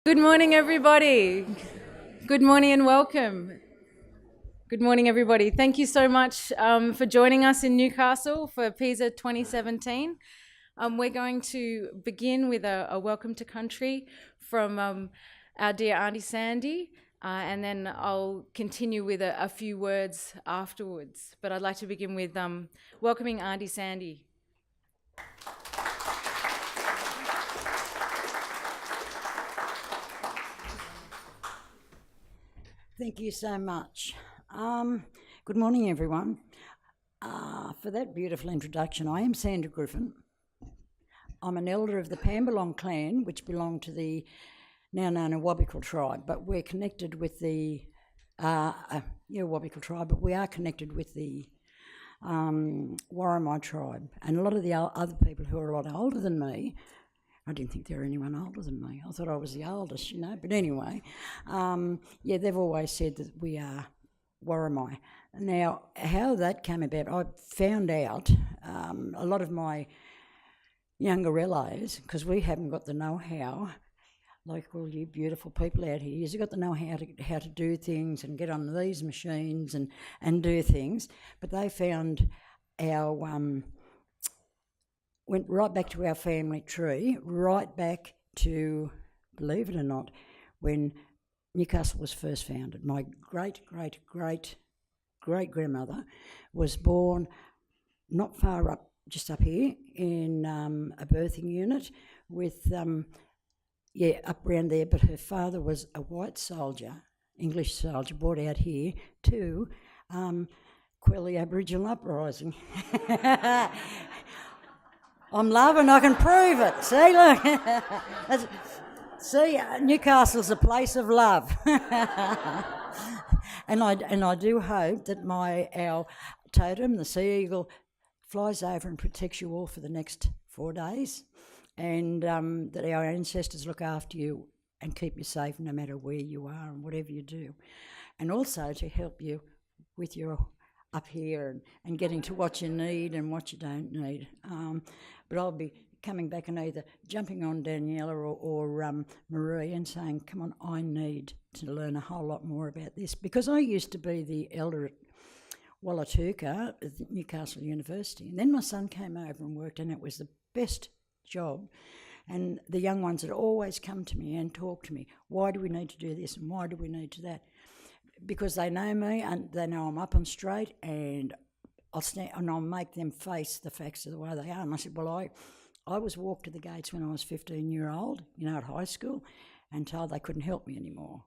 Good morning, everybody. Good morning and welcome. Good morning, everybody. Thank you so much for joining us in Newcastle for PESA 2017. We're going to begin with a welcome to country from our dear Auntie Sandy, and then I'll continue with a few words afterwards. But I'd like to begin with welcoming Auntie Sandy. Thank you so much. Good morning, everyone. For that beautiful introduction, I am Sandra Griffin. I'm an elder of the Pambalong clan, which belong to the now known Awabakal tribe, but we're connected with the Awabakal tribe, but we are connected with the Warramai tribe, and a lot of the other people who are a lot older than me. I didn't think there were anyone older than me. I thought I was the oldest, But anyway, they've always said that we are Warramai. Now, how that came about, I found out a lot of my younger relatives, because we haven't got the know-how, like all you beautiful people out here, you've got the know-how how to do things and get on these machines and do things, but they found our... went right back to our family tree, right back to, believe it or not, when Newcastle was first founded. My great-great-great-great-grandmother was born not far up, just up here, in a birthing unit with, up around there, but her father was a white soldier, English soldier, brought out here to quell the Aboriginal uprising. I'm loving, I can prove it. See, look. See, Newcastle's a place of love. and I do hope that our totem, the sea eagle, flies over and protects you all for the next 4 days, and that our ancestors look after you and keep you safe no matter where you are and whatever you do. And also to help you with your up here and getting to what you need and what you don't need. But I'll be coming back and either jumping on Daniela or Maree and saying, come on, I need to learn a whole lot more about this, because I used to be the elder at Wallatuka at Newcastle University, and then my son came over and worked, and it was the best job. And the young ones had always come to me and talked to me, why do we need to do this and why do we need to that? Because they know me and they know I'm up on Strait, and I'll stand and I'll make them face the facts of the way they are. And I said, well, I was walked to the gates when I was 15-year-old, at high school, and told they couldn't help me anymore.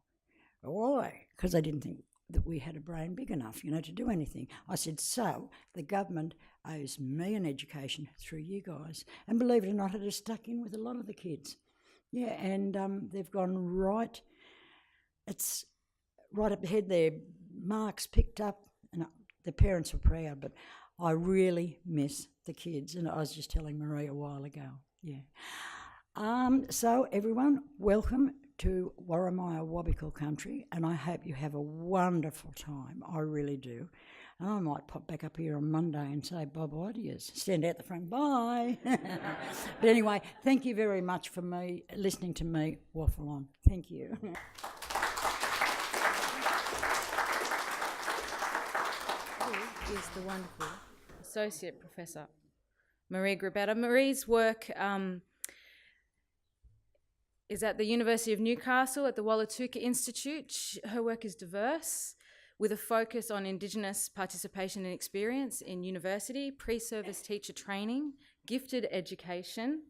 Why? Because they didn't think that we had a brain big enough, to do anything. I said, so the government owes me an education through you guys. And believe it or not, it has stuck in with a lot of the kids. Yeah, and they've gone right. It's right up ahead there, marks picked up, and the parents were proud, but I really miss the kids, and I was just telling Maree a while ago, So everyone, welcome to Warramai Awabakal country, and I hope you have a wonderful time, I really do. And I might pop back up here on Monday and say bye-bye to you, stand out the front, bye. But anyway, thank you very much for listening to me waffle on. Thank you. Is the wonderful Associate Professor Maree Grupetta. Maree's work is at the University of Newcastle at the Wallatuka Institute. Her work is diverse, with a focus on Indigenous participation and experience in university, pre-service teacher training, gifted education,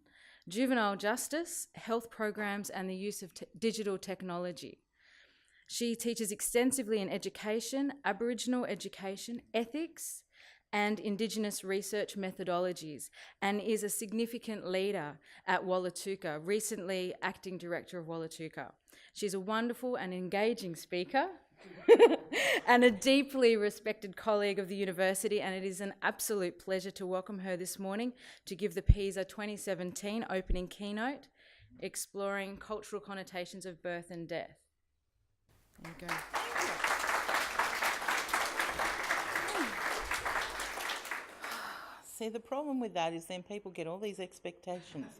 juvenile justice, health programs, and the use of digital technology. She teaches extensively in education, Aboriginal education, ethics, and Indigenous research methodologies, and is a significant leader at Wallatuka, recently acting director of Wallatuka. She's a wonderful and engaging speaker and a deeply respected colleague of the university, and it is an absolute pleasure to welcome her this morning to give the PESA 2017 opening keynote, exploring cultural connotations of birth and death. There you go. See, the problem with that is then people get all these expectations.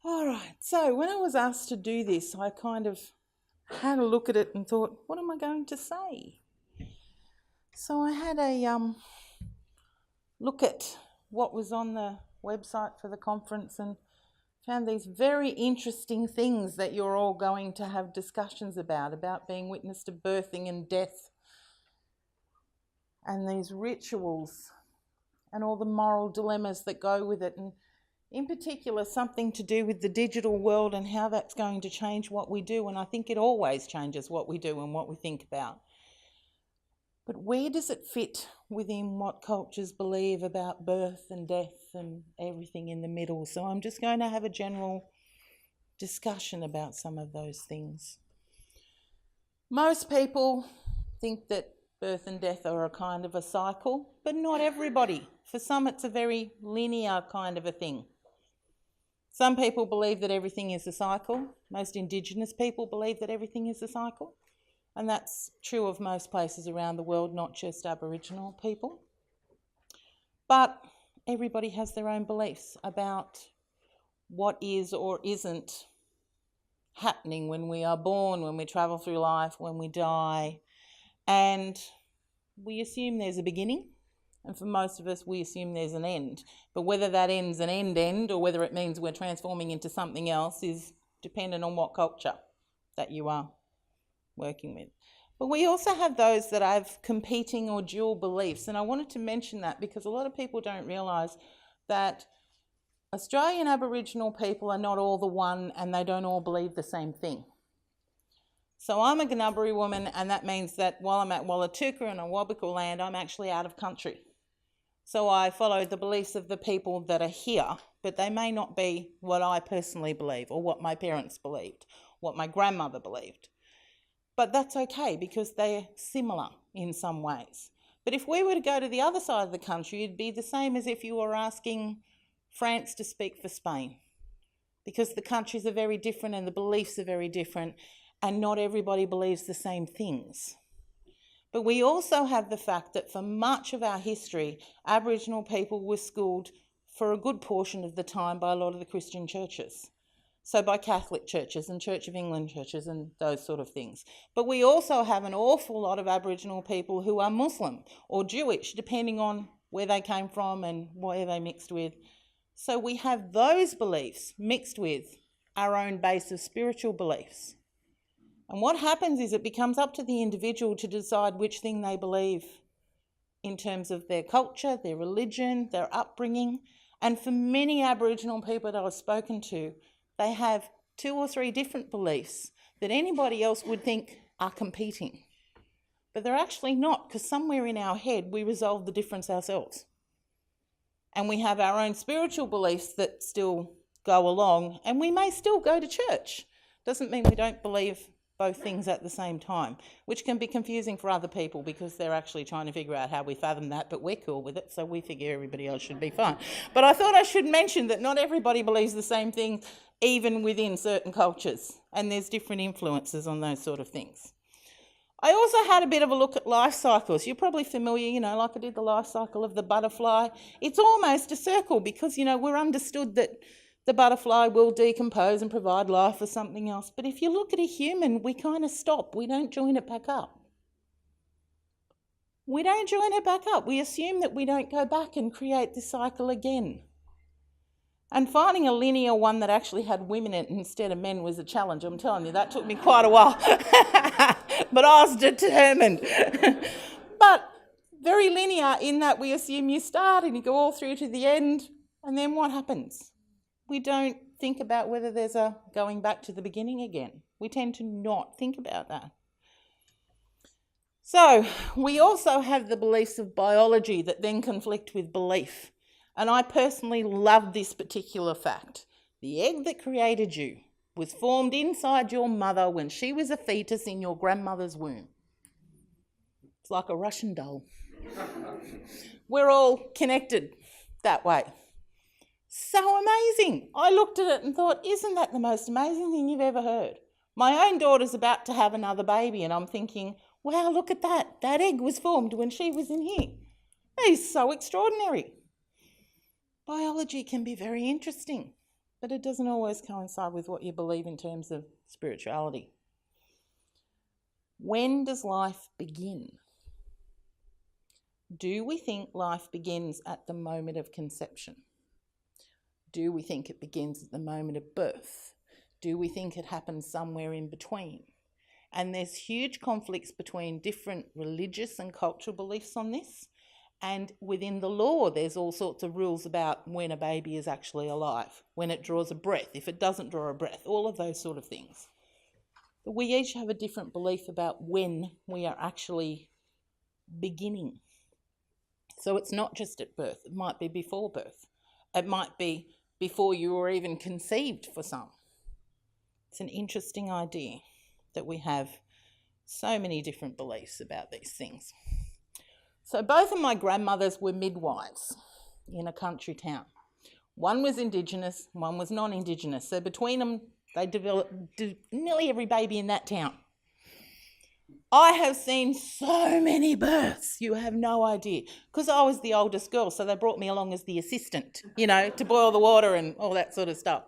All right, so when I was asked to do this, I kind of had a look at it and thought, what am I going to say? So I had a look at what was on the website for the conference and found these very interesting things that you're all going to have discussions about being witness to birthing and death, and these rituals and all the moral dilemmas that go with it, and in particular something to do with the digital world and how that's going to change what we do. And I think it always changes what we do and what we think about. But where does it fit within what cultures believe about birth and death and everything in the middle? So I'm just going to have a general discussion about some of those things. Most people think that birth and death are a kind of a cycle, but not everybody. For some, it's a very linear kind of a thing. Some people believe that everything is a cycle. Most Indigenous people believe that everything is a cycle. And that's true of most places around the world, not just Aboriginal people. But everybody has their own beliefs about what is or isn't happening when we are born, when we travel through life, when we die. And we assume there's a beginning. And for most of us, we assume there's an end. But whether that end's an end or whether it means we're transforming into something else is dependent on what culture that you are working with. But we also have those that have competing or dual beliefs. And I wanted to mention that because a lot of people don't realise that Australian Aboriginal people are not all the one and they don't all believe the same thing. So I'm a Guyinbaraay woman, and that means that while I'm at Wallatuka and on Wabaka land, I'm actually out of country. So I follow the beliefs of the people that are here, but they may not be what I personally believe or what my parents believed, what my grandmother believed. But that's okay because they're similar in some ways. But if we were to go to the other side of the country, it'd be the same as if you were asking France to speak for Spain, because the countries are very different and the beliefs are very different, and not everybody believes the same things. But we also have the fact that for much of our history, Aboriginal people were schooled for a good portion of the time by a lot of the Christian churches. So by Catholic churches and Church of England churches and those sort of things. But we also have an awful lot of Aboriginal people who are Muslim or Jewish, depending on where they came from and where they mixed with. So we have those beliefs mixed with our own base of spiritual beliefs. And what happens is it becomes up to the individual to decide which thing they believe in terms of their culture, their religion, their upbringing. And for many Aboriginal people that I've spoken to, they have 2 or 3 different beliefs that anybody else would think are competing. But they're actually not, because somewhere in our head we resolve the difference ourselves. And we have our own spiritual beliefs that still go along, and we may still go to church. Doesn't mean we don't believe both things at the same time, which can be confusing for other people because they're actually trying to figure out how we fathom that, but we're cool with it, so we figure everybody else should be fine. But I thought I should mention that not everybody believes the same thing, even within certain cultures, and there's different influences on those sort of things. I also had a bit of a look at life cycles. You're probably familiar, like I did the life cycle of the butterfly. It's almost a circle because, we're understood that the butterfly will decompose and provide life for something else. But if you look at a human, we kind of stop. We don't join it back up. We don't join it back up. We assume that we don't go back and create the cycle again. And finding a linear one that actually had women in it instead of men was a challenge. I'm telling you, that took me quite a while. But I was determined. But very linear in that we assume you start and you go all through to the end, and then what happens? We don't think about whether there's a going back to the beginning again. We tend to not think about that. So we also have the beliefs of biology that then conflict with belief. And I personally love this particular fact. The egg that created you was formed inside your mother when she was a fetus in your grandmother's womb. It's like a Russian doll. We're all connected that way. So amazing. I looked at it and thought, isn't that the most amazing thing you've ever heard? My own daughter's about to have another baby and I'm thinking, wow, look at that. That egg was formed when she was in here. That is so extraordinary. Biology can be very interesting, but it doesn't always coincide with what you believe in terms of spirituality. When does life begin? Do we think life begins at the moment of conception? Do we think it begins at the moment of birth? Do we think it happens somewhere in between? And there's huge conflicts between different religious and cultural beliefs on this. And within the law, there's all sorts of rules about when a baby is actually alive, when it draws a breath, if it doesn't draw a breath, all of those sort of things. But we each have a different belief about when we are actually beginning. So it's not just at birth. It might be before birth. It might be before you were even conceived for some. It's an interesting idea that we have so many different beliefs about these things. So both of my grandmothers were midwives in a country town. One was Indigenous, one was non-Indigenous. So between them, they developed nearly every baby in that town. I have seen so many births, you have no idea. Because I was the oldest girl, so they brought me along as the assistant, to boil the water and all that sort of stuff.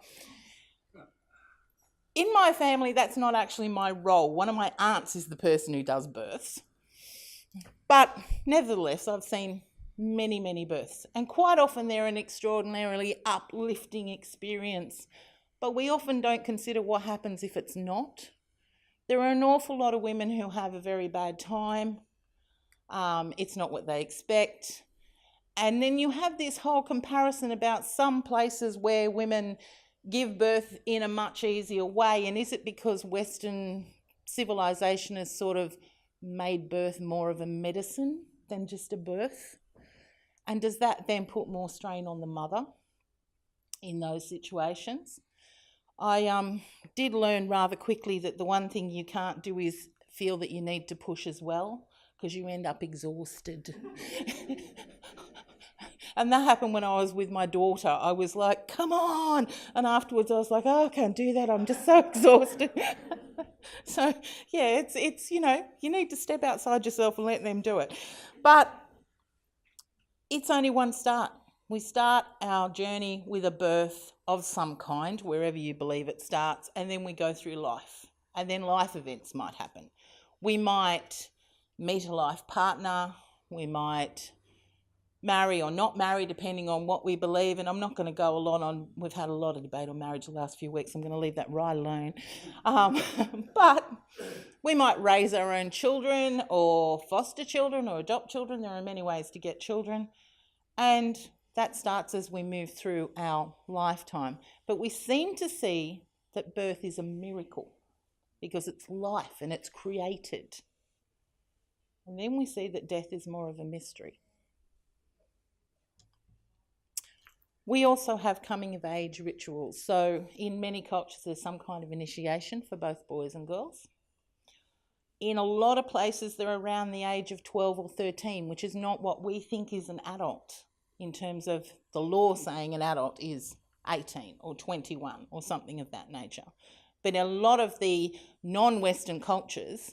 In my family, that's not actually my role. One of my aunts is the person who does births. But nevertheless, I've seen many, many births. And quite often they're an extraordinarily uplifting experience. But we often don't consider what happens if it's not. There are an awful lot of women who have a very bad time. It's not what they expect. And then you have this whole comparison about some places where women give birth in a much easier way. And is it because Western civilization has sort of made birth more of a medicine than just a birth? And does that then put more strain on the mother in those situations? I did learn rather quickly that the one thing you can't do is feel that you need to push as well, because you end up exhausted. And that happened when I was with my daughter. I was like, come on. And afterwards I was like, oh, I can't do that. I'm just so exhausted. So, yeah, it's you need to step outside yourself and let them do it. But it's only one start. We start our journey with a birth of some kind, wherever you believe it starts, and then we go through life. And then life events might happen. We might meet a life partner. We might marry or not marry, depending on what we believe. And I'm not going to go a lot on, we've had a lot of debate on marriage the last few weeks. I'm going to leave that right alone. But we might raise our own children or foster children or adopt children. There are many ways to get children. And that starts as we move through our lifetime. But we seem to see that birth is a miracle because it's life and it's created. And then we see that death is more of a mystery. We also have coming of age rituals. So in many cultures, there's some kind of initiation for both boys and girls. In a lot of places, they're around the age of 12 or 13, which is not what we think is an adult in terms of the law saying an adult is 18 or 21 or something of that nature. But in a lot of the non-Western cultures,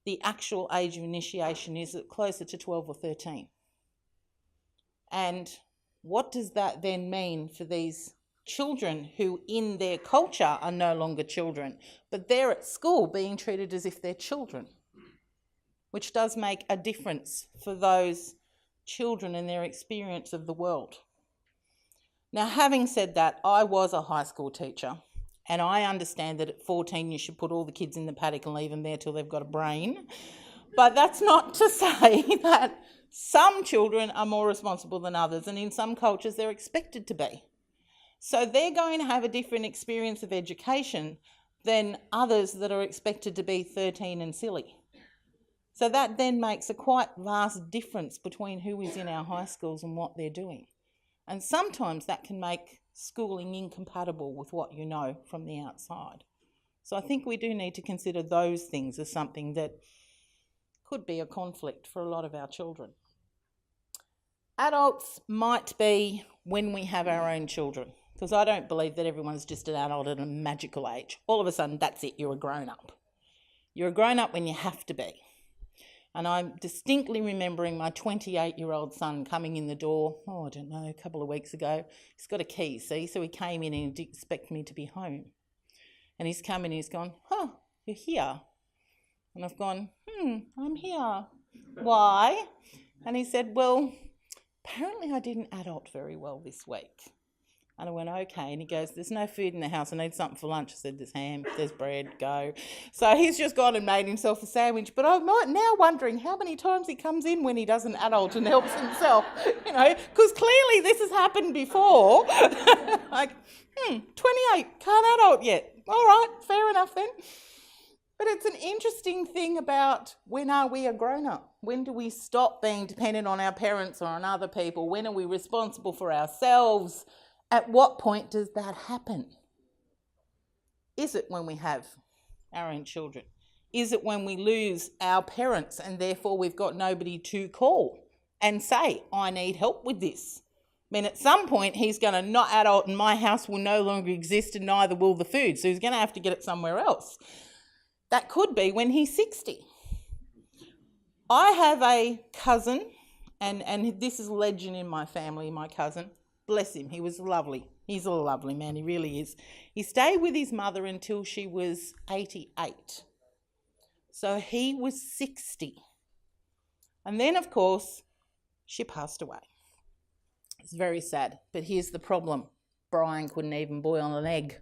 the actual age of initiation is closer to 12 or 13. And what does that then mean for these children who in their culture are no longer children, but they're at school being treated as if they're children, which does make a difference for those children and their experience of the world. Now, having said that, I was a high school teacher, and I understand that at 14 you should put all the kids in the paddock and leave them there till they've got a brain. But that's not to say that some children are more responsible than others, and in some cultures they're expected to be. So they're going to have a different experience of education than others that are expected to be 13 and silly. So that then makes a quite vast difference between who is in our high schools and what they're doing. And sometimes that can make schooling incompatible with what you know from the outside. So I think we do need to consider those things as something that could be a conflict for a lot of our children. Adults might be when we have our own children, because I don't believe that everyone's just an adult at a magical age. All of a sudden, that's it, you're a grown-up. You're a grown-up when you have to be. And I'm distinctly remembering my 28-year-old son coming in the door, I don't know, a couple of weeks ago. He's got a key, see? So he came in and he didn't expect me to be home. And he's come in and he's gone, you're here. And I've gone, I'm here. Why? And he said, well, apparently I didn't adult very well this week. And I went, okay. And he goes, there's no food in the house. I need something for lunch. I said, there's ham, there's bread, go. So he's just gone and made himself a sandwich. But I'm now wondering how many times he comes in when he doesn't adult and helps himself, because clearly this has happened before. Like, 28, can't adult yet. All right, fair enough then. But it's an interesting thing about when are we a grown-up? When do we stop being dependent on our parents or on other people? When are we responsible for ourselves? At what point does that happen? Is it when we have our own children? Is it when we lose our parents and therefore we've got nobody to call and say, I need help with this? I mean, at some point he's going to not adult and my house will no longer exist and neither will the food. So he's going to have to get it somewhere else. That could be when he's 60. I have a cousin, and this is legend in my family, my cousin. Bless him, he was lovely. He's a lovely man, he really is. He stayed with his mother until she was 88. So he was 60. And then, of course, she passed away. It's very sad. But here's the problem. Brian couldn't even boil an egg.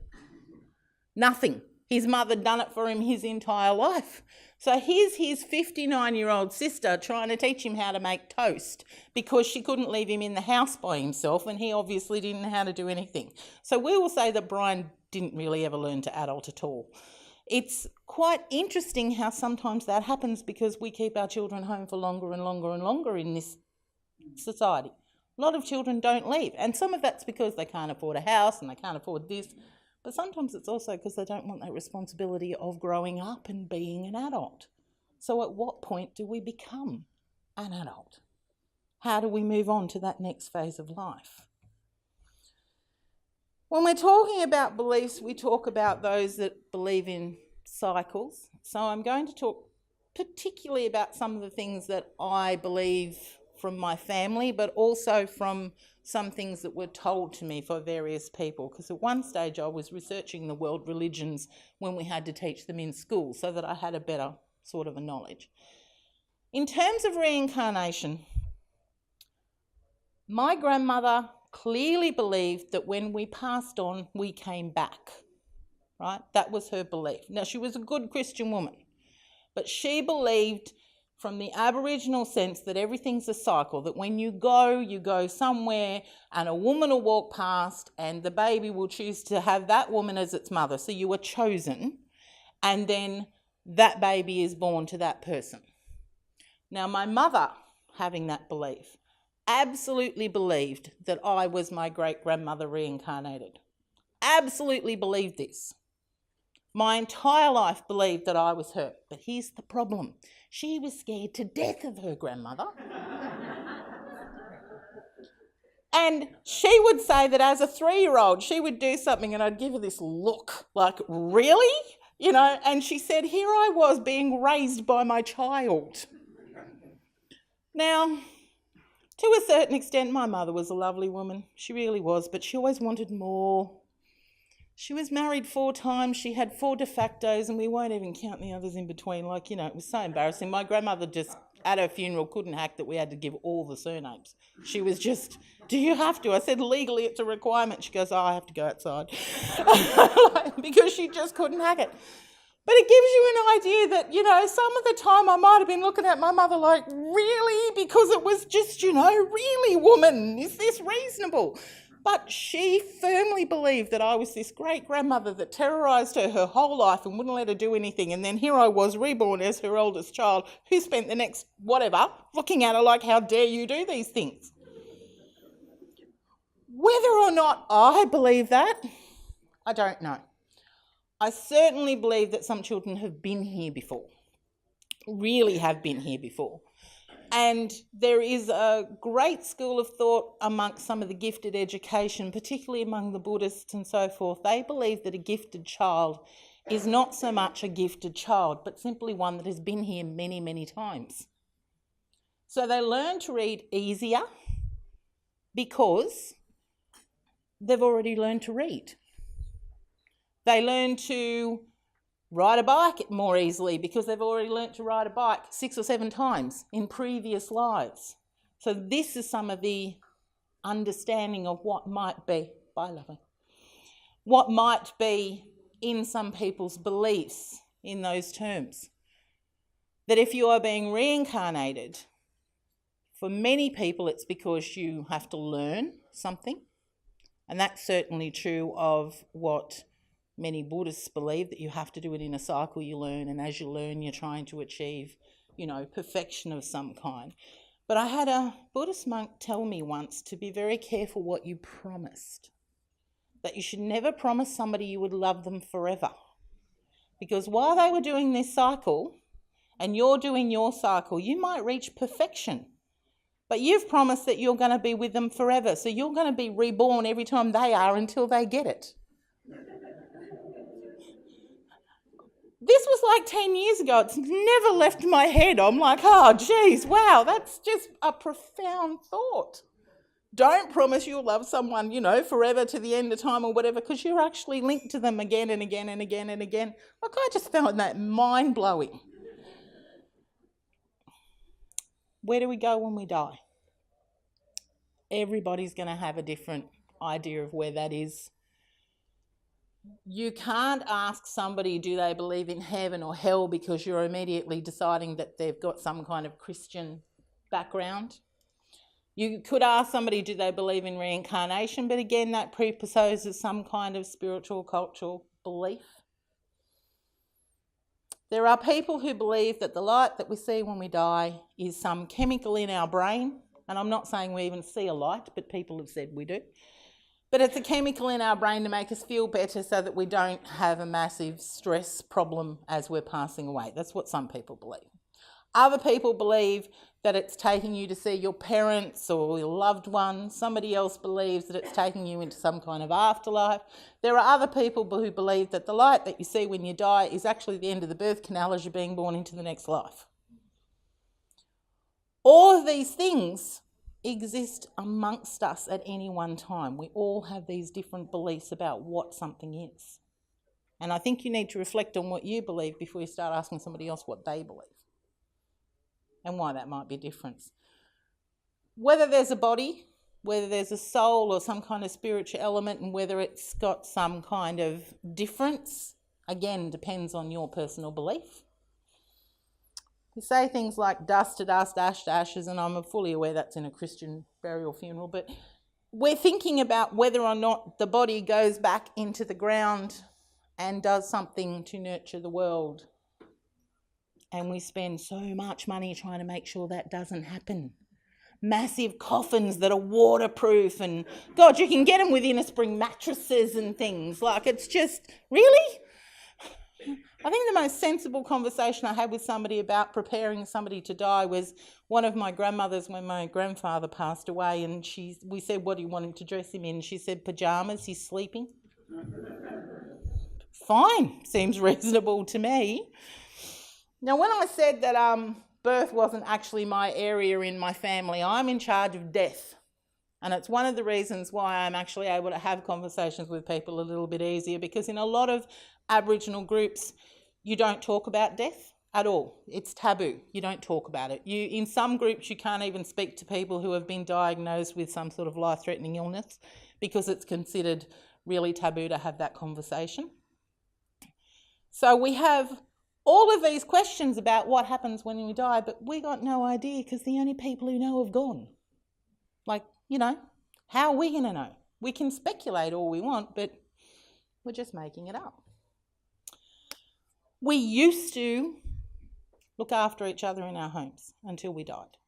Nothing. His mother done it for him his entire life. So here's his 59-year-old sister trying to teach him how to make toast because she couldn't leave him in the house by himself and he obviously didn't know how to do anything. So we will say that Brian didn't really ever learn to adult at all. It's quite interesting how sometimes that happens because we keep our children home for longer and longer and longer in this society. A lot of children don't leave, and some of that's because they can't afford a house and they can't afford this. But sometimes it's also because they don't want that responsibility of growing up and being an adult. So at what point do we become an adult? How do we move on to that next phase of life? When we're talking about beliefs, we talk about those that believe in cycles. So I'm going to talk particularly about some of the things that I believe from my family, but also from some things that were told to me for various people, because at one stage I was researching the world religions when we had to teach them in school so that I had a better sort of a knowledge. In terms of reincarnation, my grandmother clearly believed that when we passed on, we came back, right? That was her belief. Now, she was a good Christian woman, but she believed from the Aboriginal sense that everything's a cycle, that when you go somewhere and a woman will walk past and the baby will choose to have that woman as its mother. So you were chosen and then that baby is born to that person. Now, my mother, having that belief, absolutely believed that I was my great-grandmother reincarnated. Absolutely believed this. My entire life believed that I was her. But here's the problem. She was scared to death of her grandmother. And she would say that as a 3-year-old, she would do something and I'd give her this look, like, really? And she said, here I was being raised by my child. Now, to a certain extent, my mother was a lovely woman. She really was, but she always wanted more. She was married 4 times, she had 4 de factos, and we won't even count the others in between. It was so embarrassing. My grandmother just, at her funeral, couldn't hack that we had to give all the surnames. She was just, do you have to? I said, legally it's a requirement. She goes, I have to go outside. Because she just couldn't hack it. But it gives you an idea that, some of the time I might have been looking at my mother like, really? Because it was just, really, woman, is this reasonable? But she firmly believed that I was this great-grandmother that terrorised her whole life and wouldn't let her do anything. And then here I was, reborn as her oldest child, who spent the next whatever looking at her like, how dare you do these things? Whether or not I believe that, I don't know. I certainly believe that some children have been here before, really have been here before. And there is a great school of thought amongst some of the gifted education, particularly among the Buddhists and so forth. They believe that a gifted child is not so much a gifted child, but simply one that has been here many, many times. So they learn to read easier because they've already learned to read. They learn to ride a bike more easily because they've already learnt to ride a bike 6 or 7 times in previous lives. So this is some of the understanding of what might be, what might be in some people's beliefs in those terms. That if you are being reincarnated, for many people it's because you have to learn something. And that's certainly true of what many Buddhists believe, that you have to do it in a cycle. You learn, and as you learn, you're trying to achieve, perfection of some kind. But I had a Buddhist monk tell me once to be very careful what you promised. That you should never promise somebody you would love them forever. Because while they were doing this cycle, and you're doing your cycle, you might reach perfection. But you've promised that you're going to be with them forever. So you're going to be reborn every time they are until they get it. This was like 10 years ago. It's never left my head. I'm like, oh, geez, wow, that's just a profound thought. Don't promise you'll love someone, forever to the end of time or whatever, because you're actually linked to them again and again and again and again. Like, I just found that mind-blowing. Where do we go when we die? Everybody's going to have a different idea of where that is. You can't ask somebody, do they believe in heaven or hell, because you're immediately deciding that they've got some kind of Christian background. You could ask somebody, do they believe in reincarnation? But again, that presupposes some kind of spiritual, cultural belief. There are people who believe that the light that we see when we die is some chemical in our brain. And I'm not saying we even see a light, but people have said we do. But it's a chemical in our brain to make us feel better so that we don't have a massive stress problem as we're passing away. That's what some people believe. Other people believe that it's taking you to see your parents or your loved ones. Somebody else believes that it's taking you into some kind of afterlife. There are other people who believe that the light that you see when you die is actually the end of the birth canal as you're being born into the next life. All of these things exist amongst us at any one time. We all have these different beliefs about what something is. And I think you need to reflect on what you believe before you start asking somebody else what they believe and why that might be different. Whether there's a body, whether there's a soul or some kind of spiritual element, and whether it's got some kind of difference, again, depends on your personal belief. You say things like dust to dust, ash to ashes, and I'm fully aware that's in a Christian burial funeral, but we're thinking about whether or not the body goes back into the ground and does something to nurture the world. And we spend so much money trying to make sure that doesn't happen. Massive coffins that are waterproof, and God, you can get them with Innerspring mattresses and things. Like, it's just, really? I think the most sensible conversation I had with somebody about preparing somebody to die was one of my grandmothers when my grandfather passed away, and we said, what do you want him to dress him in? She said, pyjamas, he's sleeping. Fine, seems reasonable to me. Now, when I said that birth wasn't actually my area in my family, I'm in charge of death. And it's one of the reasons why I'm actually able to have conversations with people a little bit easier, because in a lot of Aboriginal groups, you don't talk about death at all. It's taboo. You don't talk about it. In some groups, you can't even speak to people who have been diagnosed with some sort of life-threatening illness because it's considered really taboo to have that conversation. So we have all of these questions about what happens when we die, but we got no idea because the only people who know have gone. Like, how are we going to know? We can speculate all we want, but we're just making it up. We used to look after each other in our homes until we died.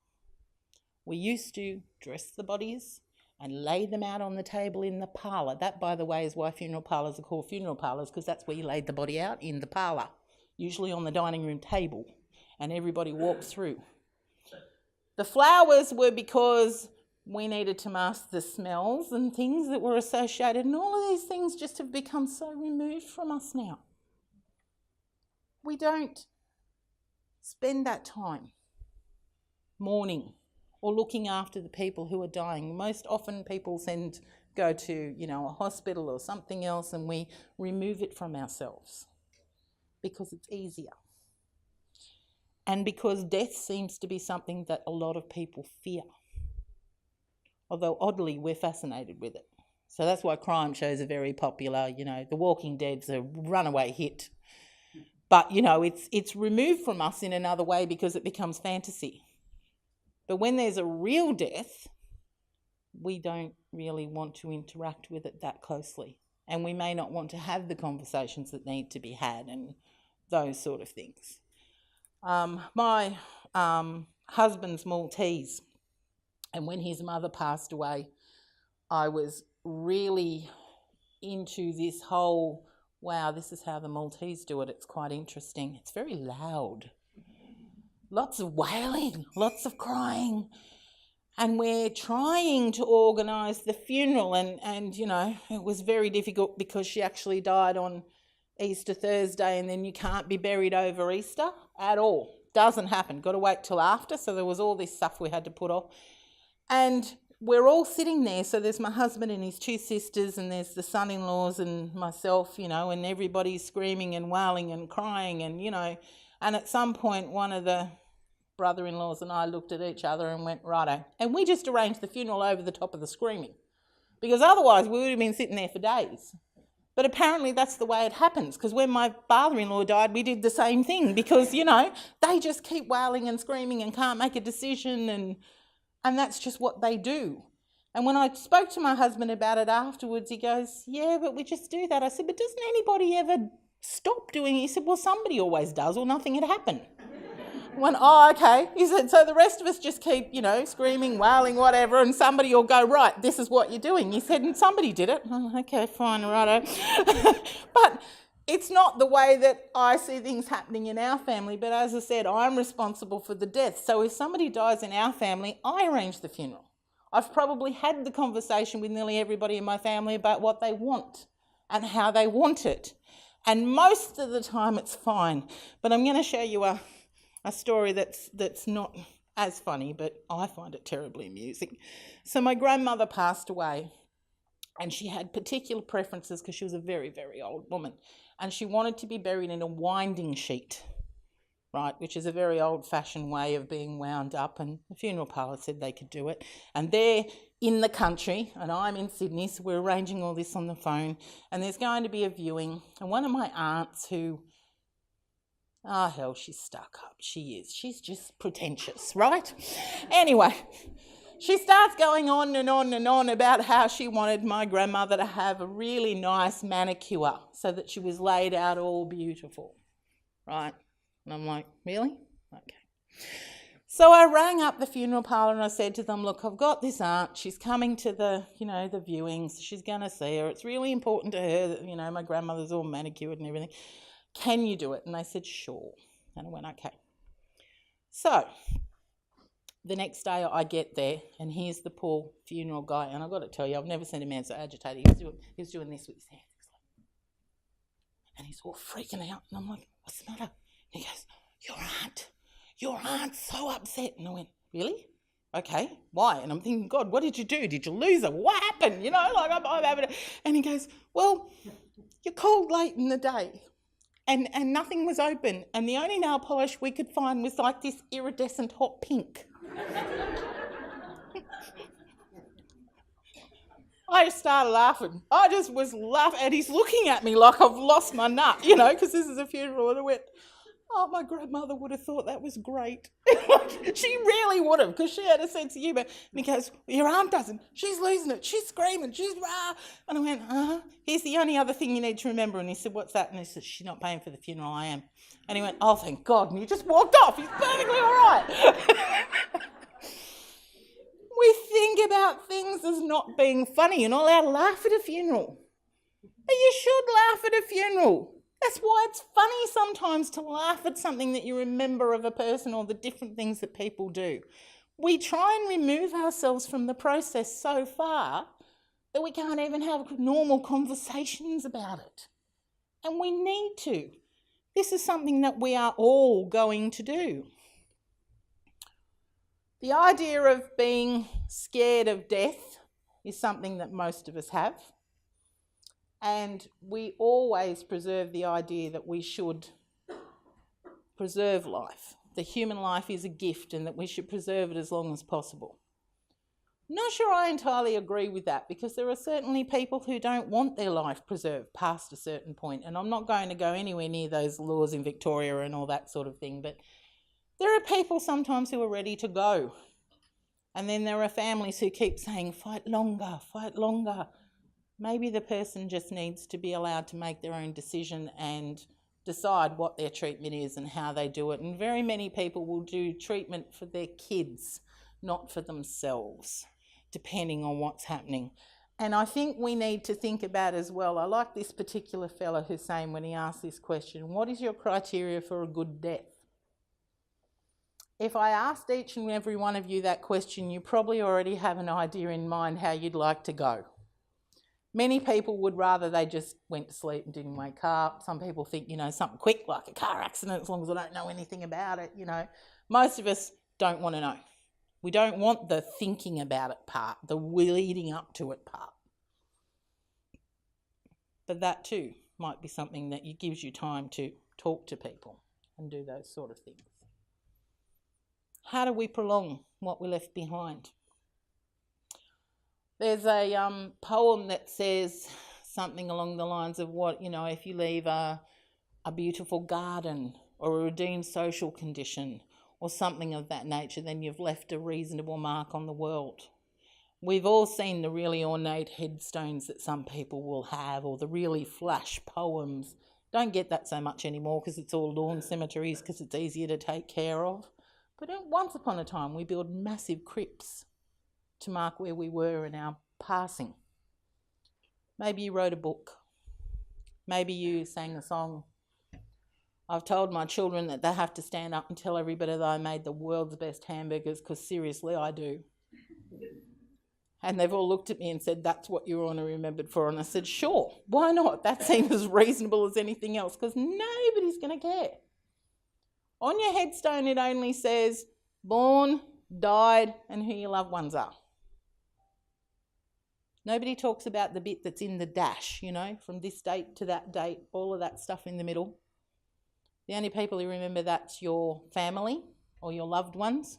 We used to dress the bodies and lay them out on the table in the parlour. That, by the way, is why funeral parlours are called funeral parlours, because that's where you laid the body out, in the parlour, usually on the dining room table, and everybody walked through. The flowers were because we needed to mask the smells and things that were associated, and all of these things just have become so removed from us now. We don't spend that time mourning or looking after the people who are dying. Most often people go to, a hospital or something else, and we remove it from ourselves because it's easier. And because death seems to be something that a lot of people fear. Although oddly, we're fascinated with it. So that's why crime shows are very popular. The Walking Dead's a runaway hit. But, it's removed from us in another way because it becomes fantasy. But when there's a real death, we don't really want to interact with it that closely. And we may not want to have the conversations that need to be had and those sort of things. My husband's Maltese, and when his mother passed away, I was really into this whole, wow, this is how the Maltese do it. It's quite interesting. It's very loud. Lots of wailing, lots of crying. And we're trying to organise the funeral, and it was very difficult because she actually died on Easter Thursday, and then you can't be buried over Easter at all. Doesn't happen. Got to wait till after. So there was all this stuff we had to put off. And we're all sitting there. So there's my husband and his two sisters, and there's the son-in-laws and myself, and everybody's screaming and wailing and crying, and at some point one of the brother-in-laws and I looked at each other and went, righto. And we just arranged the funeral over the top of the screaming, because otherwise we would have been sitting there for days. But apparently that's the way it happens, because when my father-in-law died, we did the same thing, because, they just keep wailing and screaming and can't make a decision, and that's just what they do. And when I spoke to my husband about it afterwards, he goes, yeah, but we just do that. I said, but doesn't anybody ever stop doing it? He said, well, somebody always does, or nothing had happened. I went, oh, okay. He said, so the rest of us just keep, screaming, wailing, whatever, and somebody will go, right, this is what you're doing. He said, and somebody did it. Oh, okay, fine, righto. But it's not the way that I see things happening in our family. But as I said, I'm responsible for the death. So if somebody dies in our family, I arrange the funeral. I've probably had the conversation with nearly everybody in my family about what they want and how they want it. And most of the time it's fine. But I'm going to show you a story that's not as funny, but I find it terribly amusing. So my grandmother passed away, and she had particular preferences because she was a very, very old woman, and she wanted to be buried in a winding sheet, right, which is a very old-fashioned way of being wound up, and the funeral parlour said they could do it. And they're in the country, and I'm in Sydney, so we're arranging all this on the phone, and there's going to be a viewing, and one of my aunts who, oh, hell, she's stuck up. She is. She's just pretentious, right? Anyway, she starts going on and on and on about how she wanted my grandmother to have a really nice manicure so that she was laid out all beautiful, right? And I'm like, really? Okay. So I rang up the funeral parlour and I said to them, look, I've got this aunt. She's coming to the viewings. She's going to see her. It's really important to her that, my grandmother's all manicured and everything. Can you do it? And they said, sure. And I went, okay. So the next day I get there, and here's the poor funeral guy. And I've got to tell you, I've never seen a man so agitated. He was doing this with his hands. And he's all freaking out. And I'm like, what's the matter? And he goes, your aunt's so upset. And I went, really? Okay, why? And I'm thinking, God, what did you do? Did you lose her? What happened? I'm having. And he goes, well, you called late in the day. And nothing was open, and the only nail polish we could find was like this iridescent hot pink. I just started laughing. I just was laughing, and he's looking at me like I've lost my nut, because this is a funeral, and I went, oh, my grandmother would have thought that was great. She really would have, because she had a sense of humour. And he goes, your aunt doesn't. She's losing it. She's screaming. She's rah. And I went, here's the only other thing you need to remember. And he said, what's that? And he said, she's not paying for the funeral, I am. And he went, oh, thank God. And he just walked off. He's perfectly all right. We think about things as not being funny. You're not allowed to laugh at a funeral. But you should laugh at a funeral. That's why it's funny sometimes to laugh at something that you remember of a person or the different things that people do. We try and remove ourselves from the process so far that we can't even have normal conversations about it. And we need to. This is something that we are all going to do. The idea of being scared of death is something that most of us have. And we always preserve the idea that we should preserve life. The human life is a gift and that we should preserve it as long as possible. Not sure I entirely agree with that, because there are certainly people who don't want their life preserved past a certain point, and I'm not going to go anywhere near those laws in Victoria and all that sort of thing, but there are people sometimes who are ready to go, and then there are families who keep saying, fight longer, fight longer. Maybe the person just needs to be allowed to make their own decision and decide what their treatment is and how they do it, and very many people will do treatment for their kids, not for themselves, depending on what's happening. And I think we need to think about as well, I like this particular fellow who's saying when he asked this question, what is your criteria for a good death? If I asked each and every one of you that question, you probably already have an idea in mind how you'd like to go. Many people would rather they just went to sleep and didn't wake up. Some people think, something quick like a car accident, as long as I don't know anything about it, Most of us don't want to know. We don't want the thinking about it part, the leading up to it part. But that too might be something that gives you time to talk to people and do those sort of things. How do we prolong what we left behind? There's a poem that says something along the lines of if you leave a beautiful garden or a redeemed social condition or something of that nature, then you've left a reasonable mark on the world. We've all seen the really ornate headstones that some people will have, or the really flash poems. Don't get that so much anymore because it's all lawn cemeteries because it's easier to take care of. But once upon a time, we built massive crypts to mark where we were in our passing. Maybe you wrote a book. Maybe you sang a song. I've told my children that they have to stand up and tell everybody that I made the world's best hamburgers, because seriously, I do. And they've all looked at me and said, that's what you want to be remembered for. And I said, sure, why not? That seems as reasonable as anything else, because nobody's going to care. On your headstone, it only says born, died, and who your loved ones are. Nobody talks about the bit that's in the dash, from this date to that date, all of that stuff in the middle. The only people who remember that's your family or your loved ones,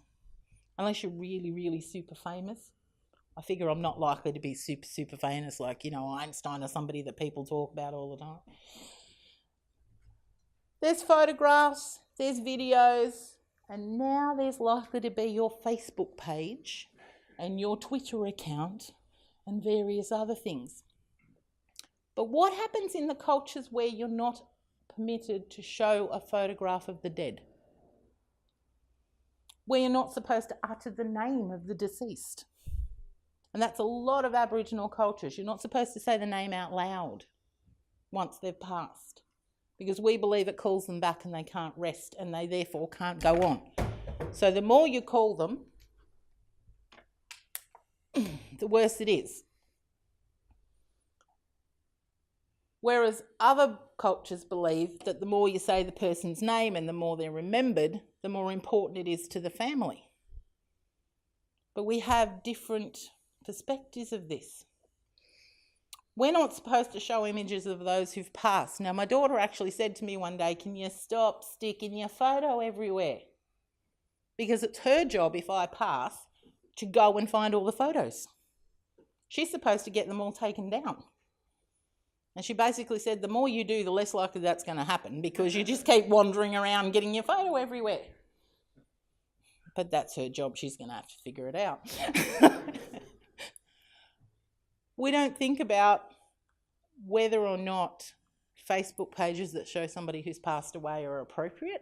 unless you're really, really super famous. I figure I'm not likely to be super, super famous like, Einstein or somebody that people talk about all the time. There's photographs, there's videos, and now there's likely to be your Facebook page and your Twitter account and various other things. But what happens in the cultures where you're not permitted to show a photograph of the dead? Where you're not supposed to utter the name of the deceased. And that's a lot of Aboriginal cultures. You're not supposed to say the name out loud once they've passed, because we believe it calls them back and they can't rest and they therefore can't go on. So the more you call them, the worse it is. Whereas other cultures believe that the more you say the person's name and the more they're remembered, the more important it is to the family. But we have different perspectives of this. We're not supposed to show images of those who've passed. Now, my daughter actually said to me one day, can you stop sticking your photo everywhere? Because it's her job, if I pass, to go and find all the photos. She's supposed to get them all taken down. And she basically said, the more you do, the less likely that's going to happen, because you just keep wandering around getting your photo everywhere. But that's her job. She's going to have to figure it out. We don't think about whether or not Facebook pages that show somebody who's passed away are appropriate.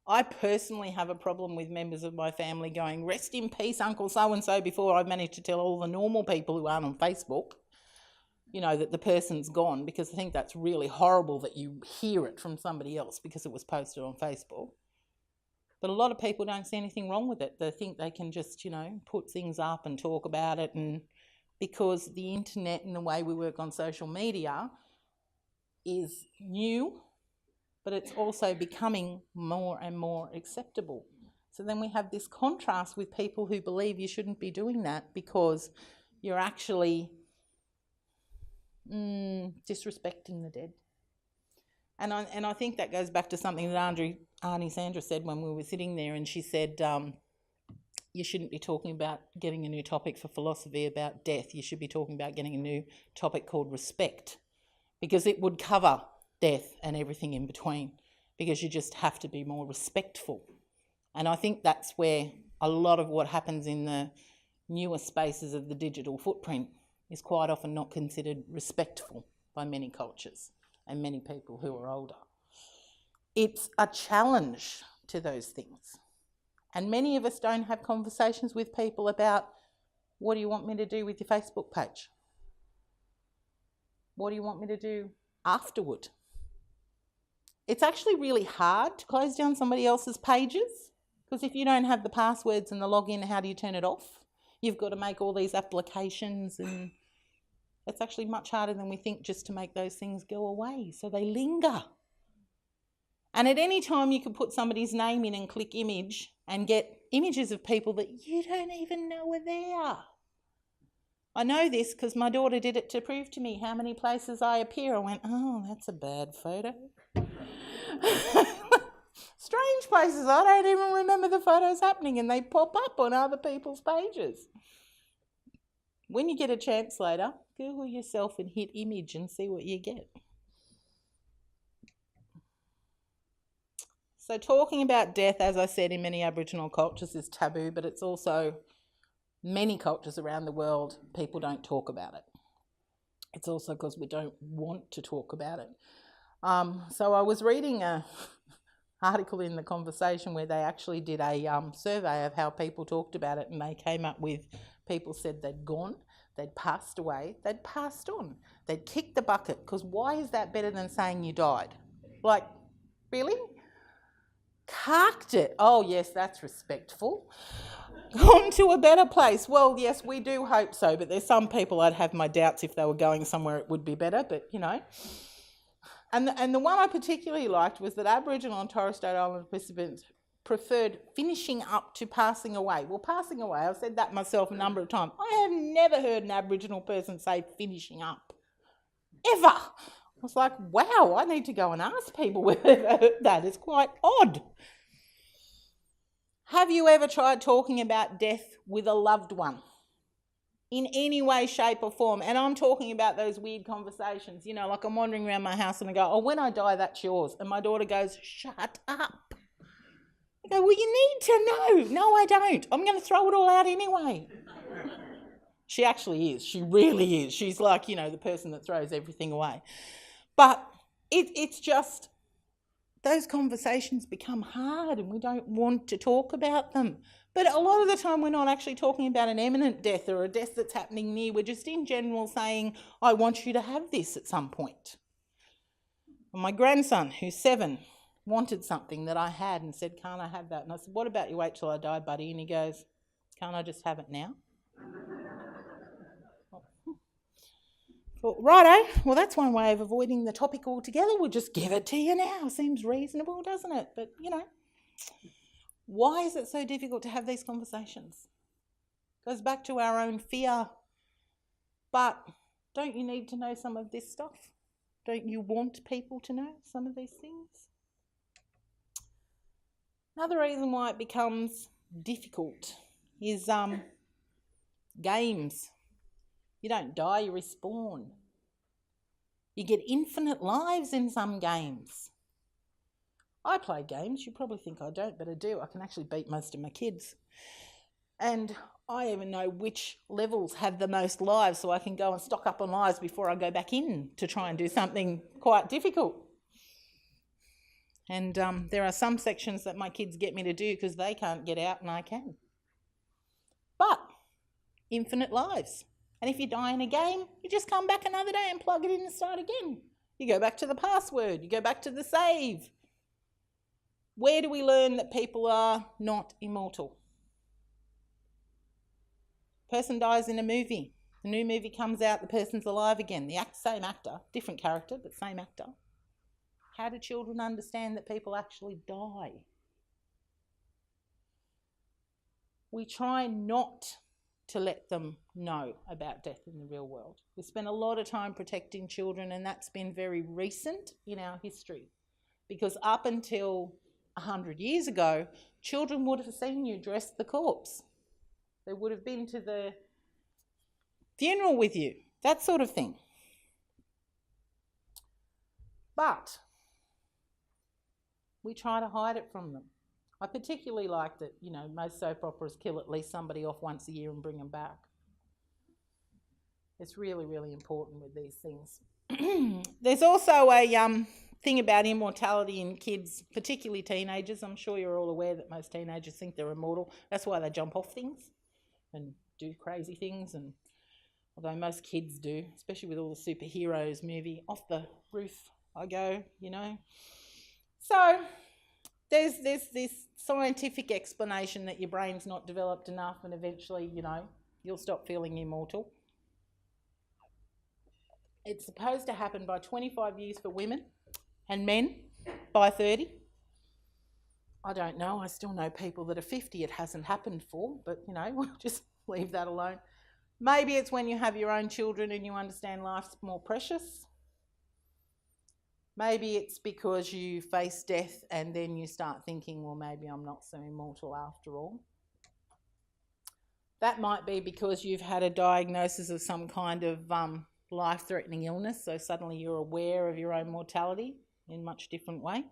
I personally have a problem with members of my family going, rest in peace, Uncle so-and-so, before I've managed to tell all the normal people who aren't on Facebook, that the person's gone, because I think that's really horrible that you hear it from somebody else because it was posted on Facebook. But a lot of people don't see anything wrong with it. They think they can just, put things up and talk about it, and because the internet and the way we work on social media is new, but it's also becoming more and more acceptable. So then we have this contrast with people who believe you shouldn't be doing that because you're actually disrespecting the dead. And I think that goes back to something that Auntie Sandra said when we were sitting there, and she said, you shouldn't be talking about getting a new topic for philosophy about death. You should be talking about getting a new topic called respect, because it would cover death and everything in between, because you just have to be more respectful. And I think that's where a lot of what happens in the newer spaces of the digital footprint is quite often not considered respectful by many cultures and many people who are older. It's a challenge to those things. And many of us don't have conversations with people about, what do you want me to do with your Facebook page? What do you want me to do afterward? It's actually really hard to close down somebody else's pages, because if you don't have the passwords and the login, how do you turn it off? You've got to make all these applications, and it's actually much harder than we think just to make those things go away, so they linger. And at any time you can put somebody's name in and click image and get images of people that you don't even know are there. I know this because my daughter did it to prove to me how many places I appear. I went, oh, that's a bad photo. Strange places, I don't even remember the photos happening, and they pop up on other people's pages. When you get a chance later, Google yourself and hit image and see what you get. So talking about death, as I said, in many Aboriginal cultures is taboo, but it's also many cultures around the world, people don't talk about it. It's also because we don't want to talk about it. So I was reading an article in The Conversation where they actually did a survey of how people talked about it, and they came up with, people said they'd gone, they'd passed away, they'd passed on, they'd kicked the bucket, because why is that better than saying you died? Like, really? Carked it. Oh yes, that's respectful. Gone to a better place. Well, yes, we do hope so, but there's some people I'd have my doubts if they were going somewhere it would be better, but you know. And the one I particularly liked was that Aboriginal and Torres Strait Islander participants preferred finishing up to passing away. Well, passing away, I've said that myself a number of times. I have never heard an Aboriginal person say finishing up. Ever. I was like, wow, I need to go and ask people whether they've heard that. It's quite odd. Have you ever tried talking about death with a loved one? In any way, shape or form. And I'm talking about those weird conversations, you know, like I'm wandering around my house and I go, oh, when I die, that's yours. And my daughter goes, shut up. I go, well, you need to know. No, I don't. I'm going to throw it all out anyway. She actually is. She really is. She's like, you know, the person that throws everything away. But it's just, those conversations become hard and we don't want to talk about them. But a lot of the time we're not actually talking about an imminent death or a death that's happening near. We're just in general saying, I want you to have this at some point. And my grandson, who's 7, wanted something that I had and said, can't I have that? And I said, what about you wait till I die, buddy? And he goes, can't I just have it now? Well, righto, well, that's one way of avoiding the topic altogether. We'll just give it to you now. Seems reasonable, doesn't it? But, you know, why is it so difficult to have these conversations? Goes back to our own fear. But don't you need to know some of this stuff? Don't you want people to know some of these things? Another reason why it becomes difficult is games. You don't die, you respawn. You get infinite lives in some games. I play games. You probably think I don't, but I do. I can actually beat most of my kids. And I even know which levels have the most lives, so I can go and stock up on lives before I go back in to try and do something quite difficult. And there are some sections that my kids get me to do because they can't get out and I can. But infinite lives. And if you die in a game, you just come back another day and plug it in and start again. You go back to the password, you go back to the save. Where do we learn that people are not immortal? Person dies in a movie. The new movie comes out, the person's alive again. The same actor, different character, but same actor. How do children understand that people actually die? we try not to let them know about death in the real world. We spend a lot of time protecting children, and that's been very recent in our history, because up until 100 years ago, children would have seen you dress the corpse. They would have been to the funeral with you, that sort of thing. But we try to hide it from them. I particularly like that, you know, most soap operas kill at least somebody off once a year and bring them back. It's really, really important with these things. There's also a thing about immortality in kids, particularly teenagers. I'm sure you're all aware that most teenagers think they're immortal. That's why they jump off things and do crazy things. And although most kids do, especially with all the superheroes movie, off the roof I go, you know. So there's this scientific explanation that your brain's not developed enough and eventually, you know, you'll stop feeling immortal. It's supposed to happen by 25 years for women and men by 30. I don't know. I still know people that are 50 it hasn't happened for, but, you know, we'll just leave that alone. Maybe it's when you have your own children and you understand life's more precious. Maybe it's because you face death and then you start thinking, well, maybe I'm not so immortal after all. That might be because you've had a diagnosis of some kind of life-threatening illness, so suddenly you're aware of your own mortality in a much different way.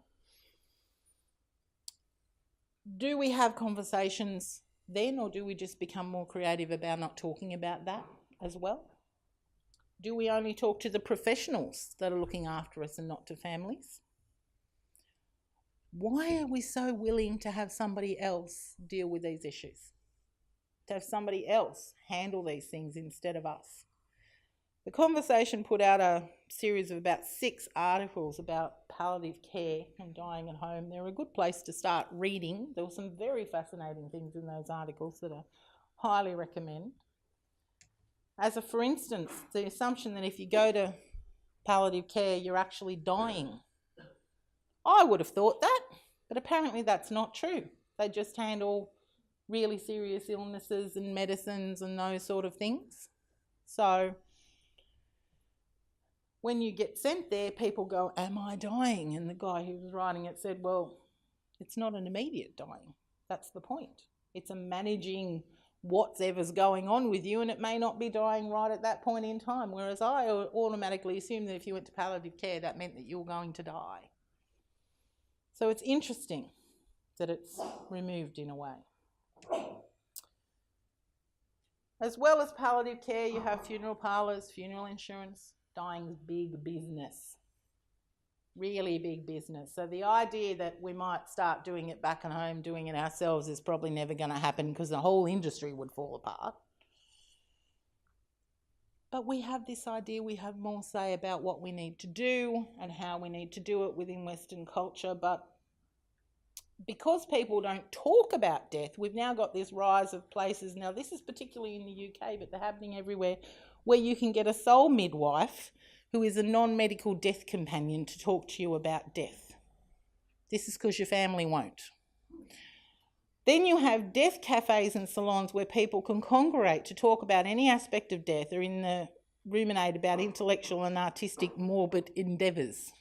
Do we have conversations then, or do we just become more creative about not talking about that as well? Do we only talk to the professionals that are looking after us and not to families? Why are we so willing to have somebody else deal with these issues? To have somebody else handle these things instead of us? The Conversation put out a series of about 6 articles about palliative care and dying at home. They're a good place to start reading. There were some very fascinating things in those articles that I highly recommend. As a for instance, the assumption that if you go to palliative care, you're actually dying. I would have thought that, but apparently that's not true. They just handle really serious illnesses and medicines and those sort of things. So when you get sent there, people go, am I dying? And the guy who was writing it said, well, it's not an immediate dying. That's the point. It's a managing whatever's going on with you, and it may not be dying right at that point in time, whereas I automatically assumed that if you went to palliative care, that meant that you were going to die. So it's interesting that it's removed in a way. As well as palliative care, you have funeral parlours, funeral insurance. Dying's big business, really big business. So the idea that we might start doing it back at home, doing it ourselves, is probably never going to happen because the whole industry would fall apart. But we have this idea, we have more say about what we need to do and how we need to do it within Western culture. But because people don't talk about death, we've now got this rise of places. Now, this is particularly in the UK, but they're happening everywhere, where you can get a soul midwife who is a non-medical death companion to talk to you about death. This is because your family won't. Then you have death cafes and salons where people can congregate to talk about any aspect of death, or ruminate about intellectual and artistic morbid endeavours,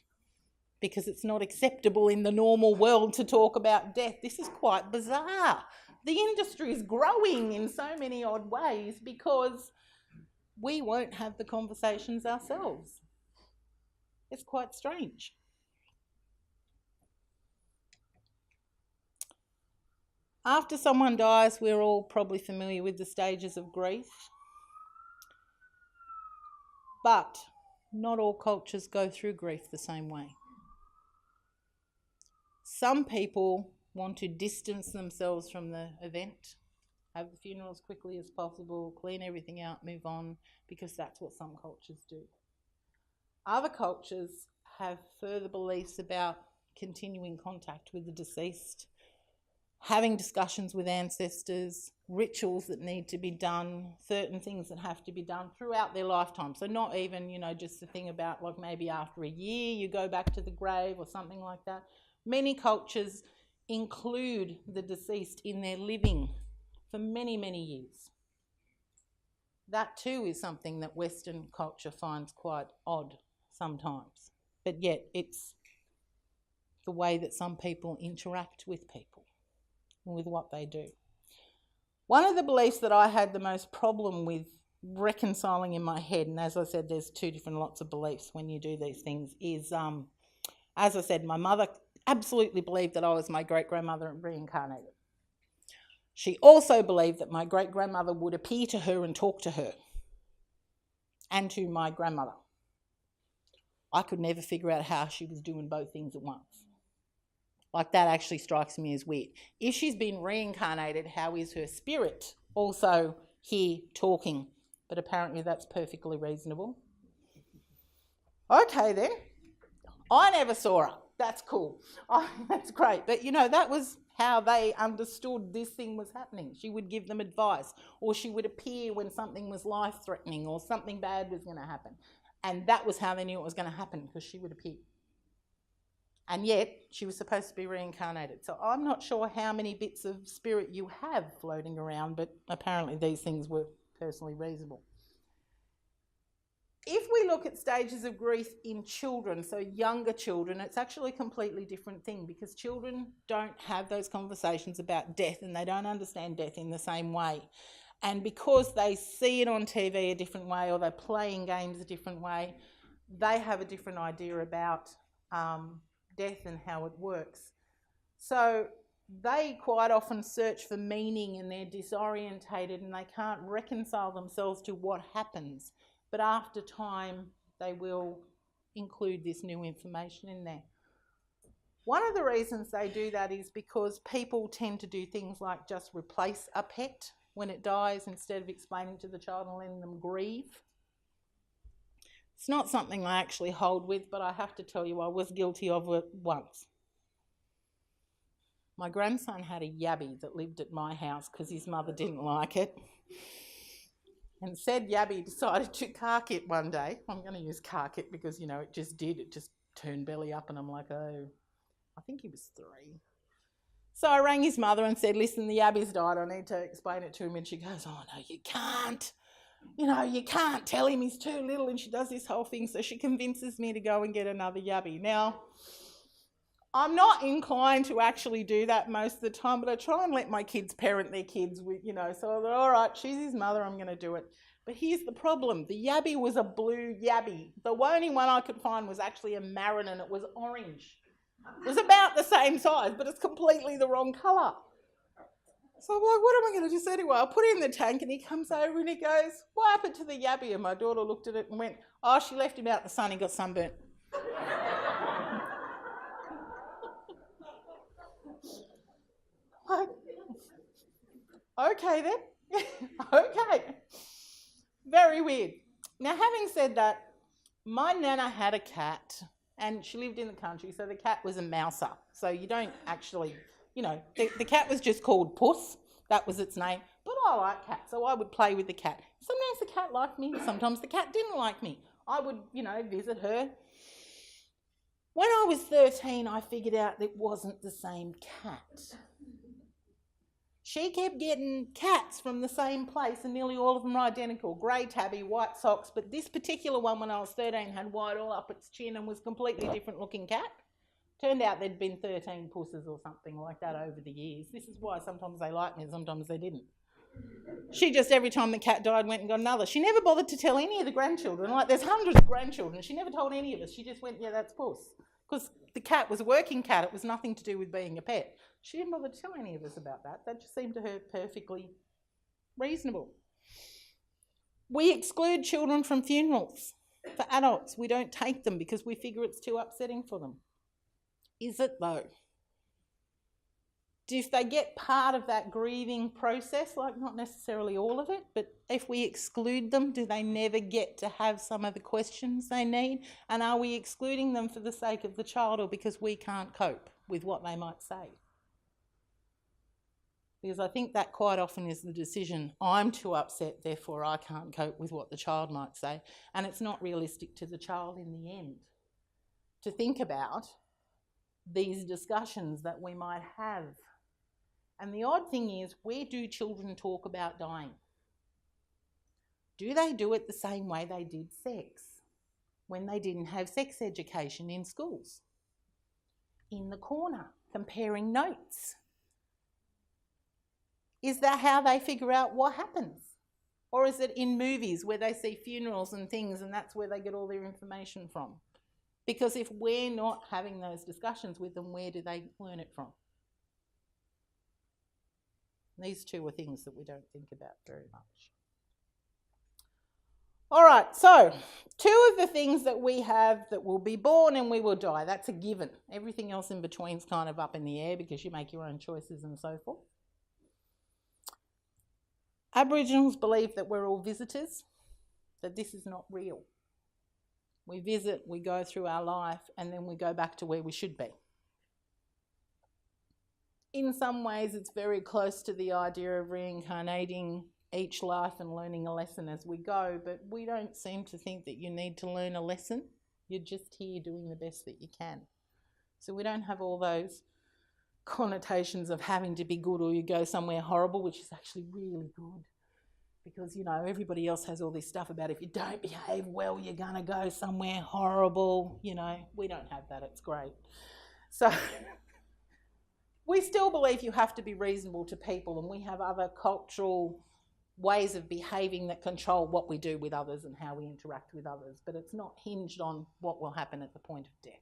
because it's not acceptable in the normal world to talk about death. This is quite bizarre. The industry is growing in so many odd ways because we won't have the conversations ourselves. It's quite strange. After someone dies, we're all probably familiar with the stages of grief. But not all cultures go through grief the same way. Some people want to distance themselves from the event, have the funeral as quickly as possible, clean everything out, move on, because that's what some cultures do. Other cultures have further beliefs about continuing contact with the deceased, having discussions with ancestors, rituals that need to be done, certain things that have to be done throughout their lifetime. So not even, just the thing about like maybe after a year you go back to the grave or something like that. Many cultures include the deceased in their living for many, many years. That too is something that Western culture finds quite odd sometimes, but yet it's the way that some people interact with people and with what they do. One of the beliefs that I had the most problem with reconciling in my head, and as I said, there's two different lots of beliefs when you do these things, is, as I said, my mother absolutely believed that I was my great-grandmother reincarnated. She also believed that my great-grandmother would appear to her and talk to her and to my grandmother. I could never figure out how she was doing both things at once. Like, that actually strikes me as weird. If she's been reincarnated, how is her spirit also here talking? But apparently that's perfectly reasonable. Okay then. I never saw her. That's cool. Oh, that's great. But you know, that was how they understood this thing was happening. She would give them advice, or she would appear when something was life-threatening or something bad was going to happen. And that was how they knew it was going to happen, because she would appear. And yet, she was supposed to be reincarnated. So I'm not sure how many bits of spirit you have floating around, but apparently these things were personally reasonable. If we look at stages of grief in children, so younger children, it's actually a completely different thing, because children don't have those conversations about death, and they don't understand death in the same way. And because they see it on TV a different way, or they're playing games a different way, they have a different idea about death and how it works. So they quite often search for meaning, and they're disorientated and they can't reconcile themselves to what happens. But after time, they will include this new information in there. One of the reasons they do that is because people tend to do things like just replace a pet when it dies, instead of explaining to the child and letting them grieve. It's not something I actually hold with, but I have to tell you, I was guilty of it once. My grandson had a yabby that lived at my house because his mother didn't like it. And said yabby decided to cark it one day. I'm going to use cark it because, you know, it just did. It just turned belly up, and I'm like, oh, I think he was 3. So I rang his mother and said, listen, the yabby's died. I need to explain it to him. And she goes, oh, no, you can't. You know, you can't tell him, he's too little. And she does this whole thing. So she convinces me to go and get another yabby. Now, I'm not inclined to actually do that most of the time, but I try and let my kids parent their kids with, you know, so I thought, all right, she's his mother, I'm going to do it. But here's the problem. The yabby was a blue yabby. The only one I could find was actually a Marin, and it was orange. It was about the same size, but it's completely the wrong colour. So I'm like, what am I going to do? So anyway, I put it in the tank, and he comes over and he goes, what happened to the yabby? And my daughter looked at it and went, oh, she left him out in the sun, he got sunburnt. Okay then. Okay. Very weird. Now, having said that, my nana had a cat, and she lived in the country, so the cat was a mouser. So you don't actually, you know, the cat was just called Puss. That was its name. But I like cats, so I would play with the cat. Sometimes the cat liked me, sometimes the cat didn't like me. I would, you know, visit her. When I was 13, I figured out it wasn't the same cat. She kept getting cats from the same place, and nearly all of them were identical. Grey tabby, white socks, but this particular one when I was 13 had white all up its chin and was a completely different looking cat. Turned out there'd been 13 pusses or something like that over the years. This is why sometimes they liked me and sometimes they didn't. She just, every time the cat died, went and got another. She never bothered to tell any of the grandchildren. Like, there's hundreds of grandchildren. She never told any of us. She just went, yeah, that's Puss. Because the cat was a working cat. It was nothing to do with being a pet. She didn't bother to tell any of us about that. That just seemed to her perfectly reasonable. We exclude children from funerals for adults. We don't take them because we figure it's too upsetting for them. Is it though? If they get part of that grieving process, like not necessarily all of it, but if we exclude them, do they never get to have some of the questions they need? And are we excluding them for the sake of the child or because we can't cope with what they might say? Because I think that quite often is the decision. I'm too upset, therefore I can't cope with what the child might say. And it's not realistic to the child in the end to think about these discussions that we might have And the odd thing is, where do children talk about dying? Do they do it the same way they did sex when they didn't have sex education in schools? In the corner, comparing notes. Is that how they figure out what happens? Or is it in movies where they see funerals and things and that's where they get all their information from? Because if we're not having those discussions with them, where do they learn it from? These two are things that we don't think about very much. All right, so 2 of the things that we have that will be born and we will die, that's a given. Everything else in between is kind of up in the air because you make your own choices and so forth. Aboriginals believe that we're all visitors, that this is not real. We visit, we go through our life, and then we go back to where we should be. In some ways, it's very close to the idea of reincarnating each life and learning a lesson as we go, but we don't seem to think that you need to learn a lesson. You're just here doing the best that you can. So we don't have all those connotations of having to be good or you go somewhere horrible, which is actually really good. Because, you know, everybody else has all this stuff about if you don't behave well, you're going to go somewhere horrible. You know, we don't have that. It's great. So we still believe you have to be reasonable to people, and we have other cultural ways of behaving that control what we do with others and how we interact with others. But it's not hinged on what will happen at the point of death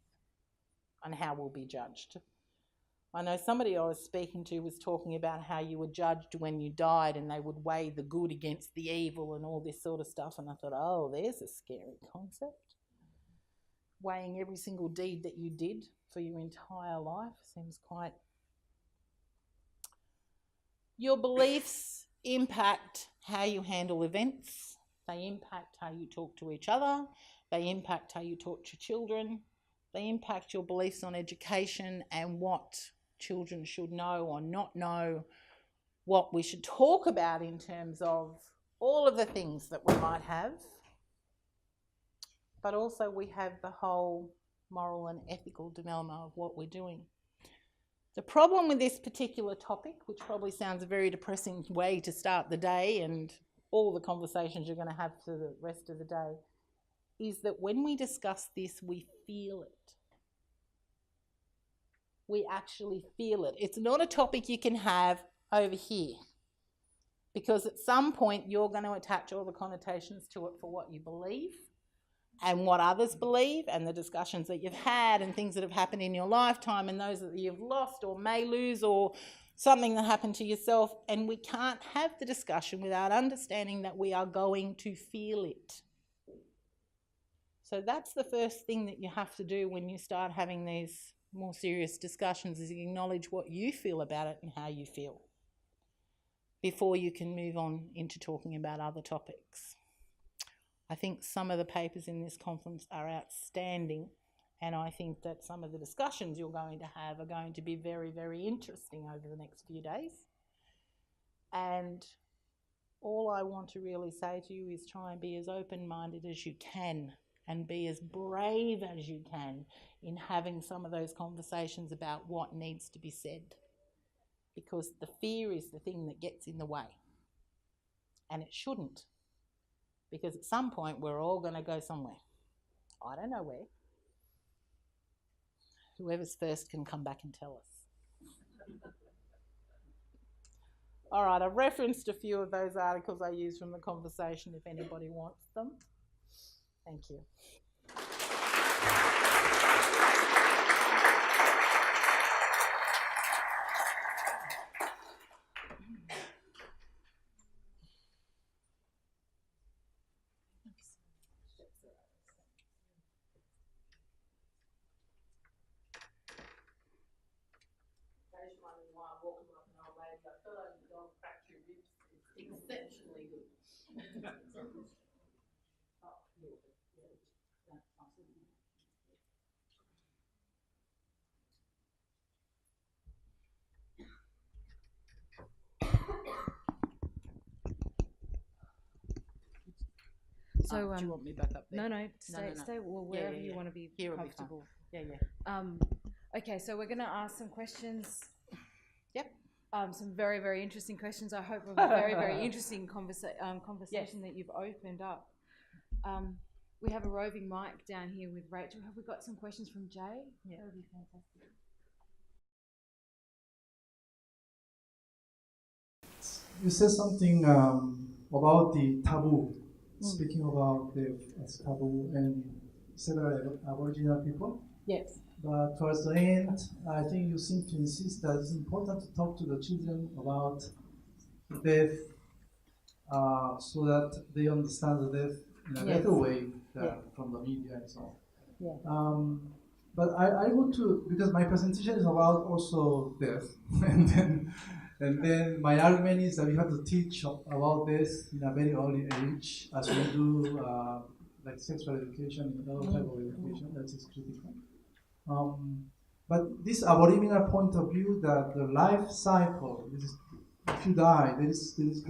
and how we'll be judged. I know somebody I was speaking to was talking about how you were judged when you died and they would weigh the good against the evil and all this sort of stuff. And I thought, oh, there's a scary concept. Weighing every single deed that you did for your entire life seems quite... Your beliefs impact how you handle events. They impact how you talk to each other. They impact how you talk to children. They impact your beliefs on education and what children should know or not know, what we should talk about in terms of all of the things that we might have. But also we have the whole moral and ethical dilemma of what we're doing. The problem with this particular topic, which probably sounds a very depressing way to start the day and all the conversations you're going to have for the rest of the day, is that when we discuss this, we feel it. We actually feel it. It's not a topic you can have over here, because at some point you're going to attach all the connotations to it for what you believe and what others believe and the discussions that you've had and things that have happened in your lifetime and those that you've lost or may lose or something that happened to yourself. And we can't have the discussion without understanding that we are going to feel it. So that's the first thing that you have to do when you start having these more serious discussions, is acknowledge what you feel about it and how you feel before you can move on into talking about other topics. I think some of the papers in this conference are outstanding, and I think that some of the discussions you're going to have are going to be very, very interesting over the next few days. And all I want to really say to you is try and be as open-minded as you can and be as brave as you can in having some of those conversations about what needs to be said. Because the fear is the thing that gets in the way. And it shouldn't. Because at some point we're all going to go somewhere. I don't know where. Whoever's first can come back and tell us. All right, I've referenced a few of those articles I used from the conversation if anybody wants them. Thank you. Exceptionally good. So, do you want me back up there? No, stay well, wherever you want to be comfortable. Yeah. Okay, so we're going to ask some questions. Yep. some very, very interesting questions. I hope of a very, very interesting conversation that you've opened up. We have a roving mic down here with Rachel. Have we got some questions from Jay? Yeah. That would be fantastic. You said something about the taboo, speaking about death as taboo and several Aboriginal people. Yes. But towards the end, I think you seem to insist that it's important to talk to the children about death so that they understand the death in a better way than from the media and so on. Yeah. But I want to, because my presentation is about also death, and then my argument is that we have to teach about this in a very early age, as we do like sexual education and other type of education that is critical. But this Aboriginal point of view that the life cycle, if you die, there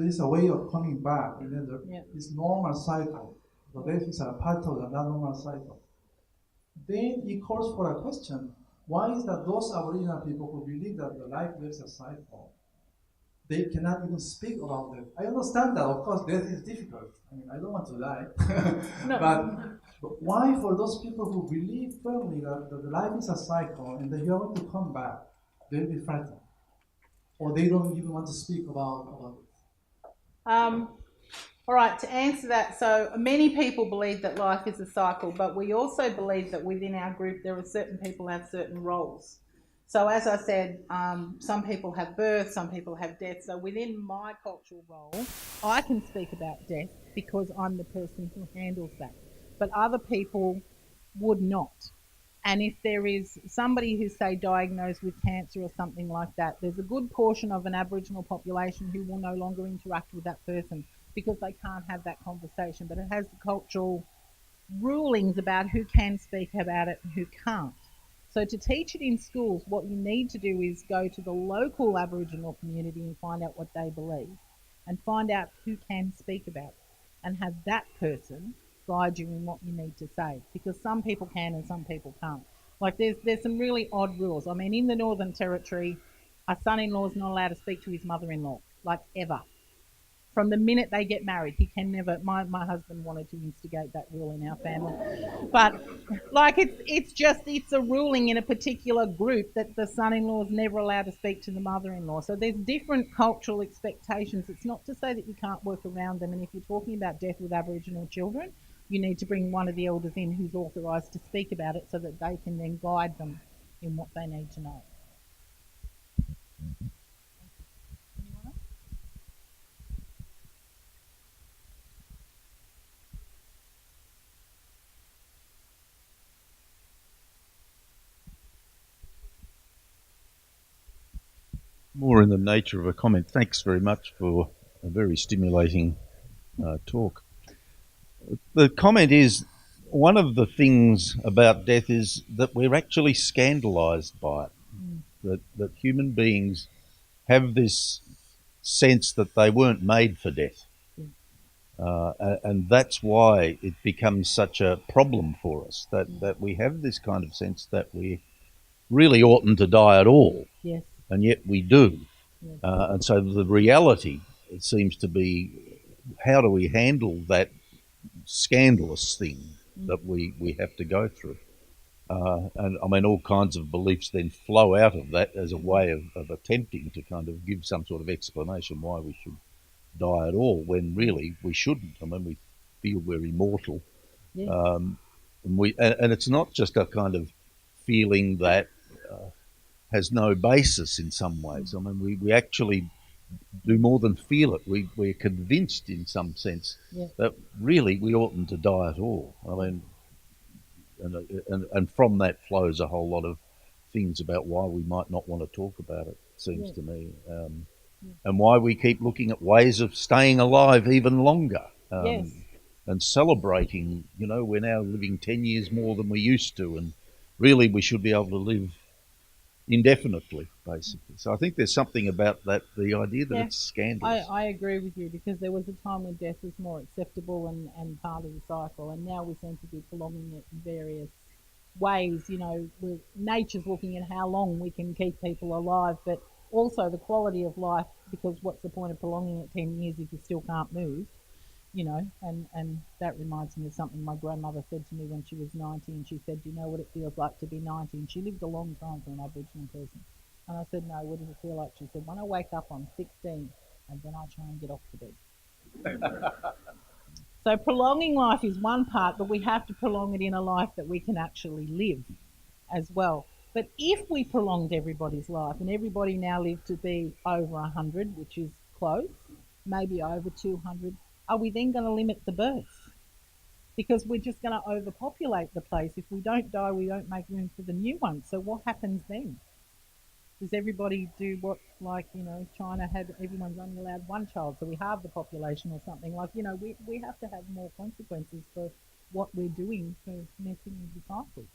is a way of coming back, and then this normal cycle, the death is a part of that normal cycle. Then it calls for a question: why is that those Aboriginal people who believe that the life lives a cycle, they cannot even speak about death? I understand that, of course, death is difficult. I mean, I don't want to die. But why, for those people who believe firmly that the life is a cycle and that you are going to come back, they'll be frightened, or they don't even want to speak about it? All right, to answer that, so many people believe that life is a cycle, but we also believe that within our group there are certain people who have certain roles. So as I said, some people have birth, some people have death. So within my cultural role, I can speak about death because I'm the person who handles that. But other people would not. And if there is somebody who's, say, diagnosed with cancer or something like that, there's a good portion of an Aboriginal population who will no longer interact with that person because they can't have that conversation. But it has the cultural rulings about who can speak about it and who can't. So to teach it in schools, what you need to do is go to the local Aboriginal community and find out what they believe and find out who can speak about it and have that person guide you in what you need to say, because some people can and some people can't. Like there's some really odd rules. I mean, in the Northern Territory, a son-in-law is not allowed to speak to his mother-in-law, like ever. From the minute they get married, he can never. My husband wanted to instigate that rule in our family, but like it's a ruling in a particular group that the son-in-law is never allowed to speak to the mother-in-law. So there's different cultural expectations. It's not to say that you can't work around them. And if you're talking about death with Aboriginal children, you need to bring one of the elders in who's authorised to speak about it so that they can then guide them in what they need to know. Anyone else? More in the nature of a comment. Thanks very much for a very stimulating talk. The comment is, one of the things about death is that we're actually scandalised by it, that human beings have this sense that they weren't made for death. And that's why it becomes such a problem for us, that we have this kind of sense that we really oughtn't to die at all. Yes. And yet we do. Yes. And so the reality, it seems to be, how do we handle that scandalous thing that we have to go through? And I mean, all kinds of beliefs then flow out of that as a way of attempting to kind of give some sort of explanation why we should die at all, when really we shouldn't. I mean, we feel we're immortal. Yes. And it's not just a kind of feeling that has no basis in some ways. I mean, we actually do more than feel it. We're convinced in some sense that really we oughtn't to die at all. I mean, and from that flows a whole lot of things about why we might not want to talk about it, seems to me, and why we keep looking at ways of staying alive even longer. And celebrating, you know, we're now living 10 years more than we used to, and really we should be able to live indefinitely, basically. So I think there's something about that, the idea that it's scandalous. I agree with you, because there was a time when death was more acceptable and part of the cycle, and now we seem to be prolonging it in various ways. You know, nature's looking at how long we can keep people alive, but also the quality of life, because what's the point of prolonging it 10 years if you still can't move, you know? And that reminds me of something my grandmother said to me when she was 90, and she said, do you know what it feels like to be 90? And she lived a long time for an Aboriginal person. And I said, no, what does it feel like? She said, when I wake up, I'm 16, and then I try and get off the bed. So prolonging life is one part, but we have to prolong it in a life that we can actually live as well. But if we prolonged everybody's life and everybody now lived to be over 100, which is close, maybe over 200, are we then going to limit the births? Because we're just going to overpopulate the place. If we don't die, we don't make room for the new ones. So what happens then? Does everybody do what, like, you know, China had, everyone's only allowed one child, so we halve the population or something? Like, you know, we have to have more consequences for what we're doing for messing with the cycle.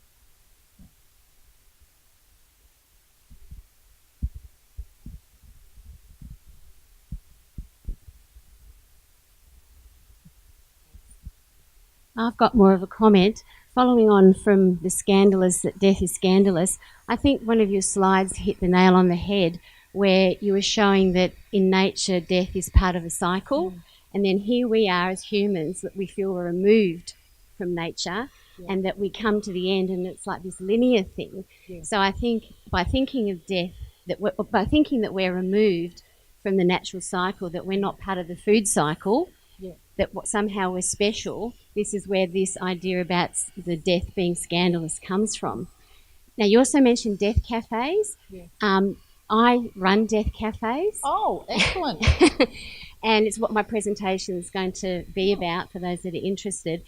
I've got more of a comment. Following on from the scandalous, that death is scandalous, I think one of your slides hit the nail on the head where you were showing that in nature death is part of a cycle, and then here we are as humans that we feel we're removed from nature, and that we come to the end and it's like this linear thing. So I think by thinking of death, by thinking that we're removed from the natural cycle, that we're not part of the food cycle, that somehow we're special, this is where this idea about the death being scandalous comes from. Now, you also mentioned death cafes. I run death cafes. Oh, excellent. And it's what my presentation is going to be about for those that are interested.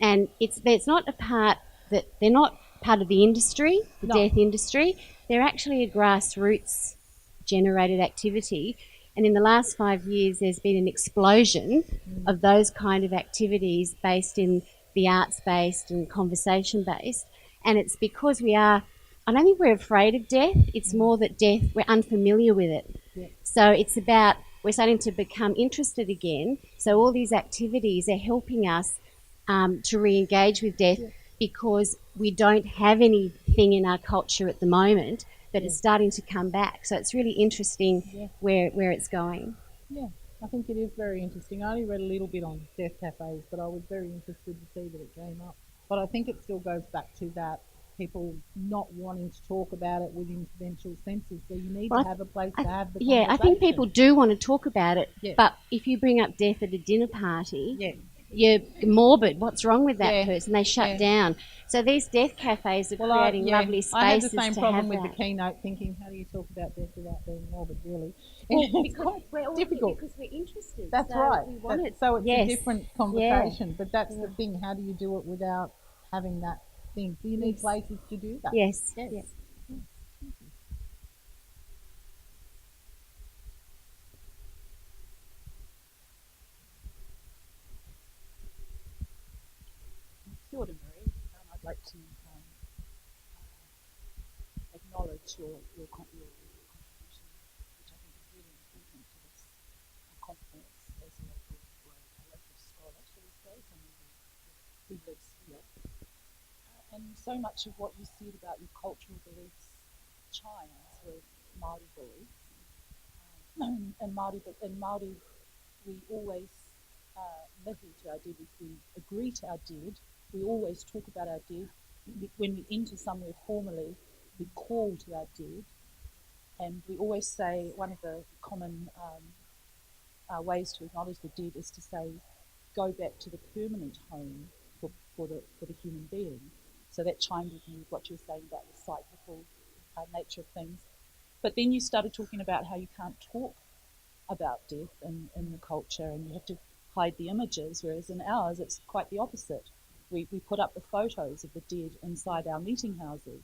And it's not a part that they're not part of the industry, the death industry. They're actually a grassroots generated activity. And in the last 5 years, there's been an explosion of those kind of activities based in the arts-based and conversation-based. And it's because I don't think we're afraid of death. It's more that death, we're unfamiliar with it. So it's about, we're starting to become interested again. So all these activities are helping us to re-engage with death because we don't have anything in our culture at the moment that is starting to come back. So it's really interesting where it's going. Yeah, I think it is very interesting. I only read a little bit on death cafes, but I was very interested to see that it came up. But I think it still goes back to that, people not wanting to talk about it with interventional senses. So you need to have a place to have the conversation. I think people do want to talk about it, but if you bring up death at a dinner party, you're morbid. What's wrong with that person? They shut down. So these death cafes are creating lovely spaces. I had the same problem with that. the Keynote, thinking, how do you talk about death without being morbid, really? Well, it's quite difficult. Because we're interested. That's so right. We want it. So it's a different conversation, but that's the thing. How do you do it without having that thing? So you need places to do that. Yes. Kia ora, Maree. I'd like to acknowledge your contribution, which I think is really important to this conference as a local scholar, shall we say, someone who lives here. And so much of what you said about your cultural beliefs chimes with Māori beliefs. And Māori, we always mihi to our dead. We agree to our dead. We always talk about our dead. When we enter somewhere formally, we call to our dead. And we always say, one of the common ways to acknowledge the dead is to say, go back to the permanent home for the human being. So that chimed with me, what you were saying about the cyclical nature of things. But then you started talking about how you can't talk about death in the culture, and you have to hide the images, whereas in ours it's quite the opposite. We put up the photos of the dead inside our meeting houses,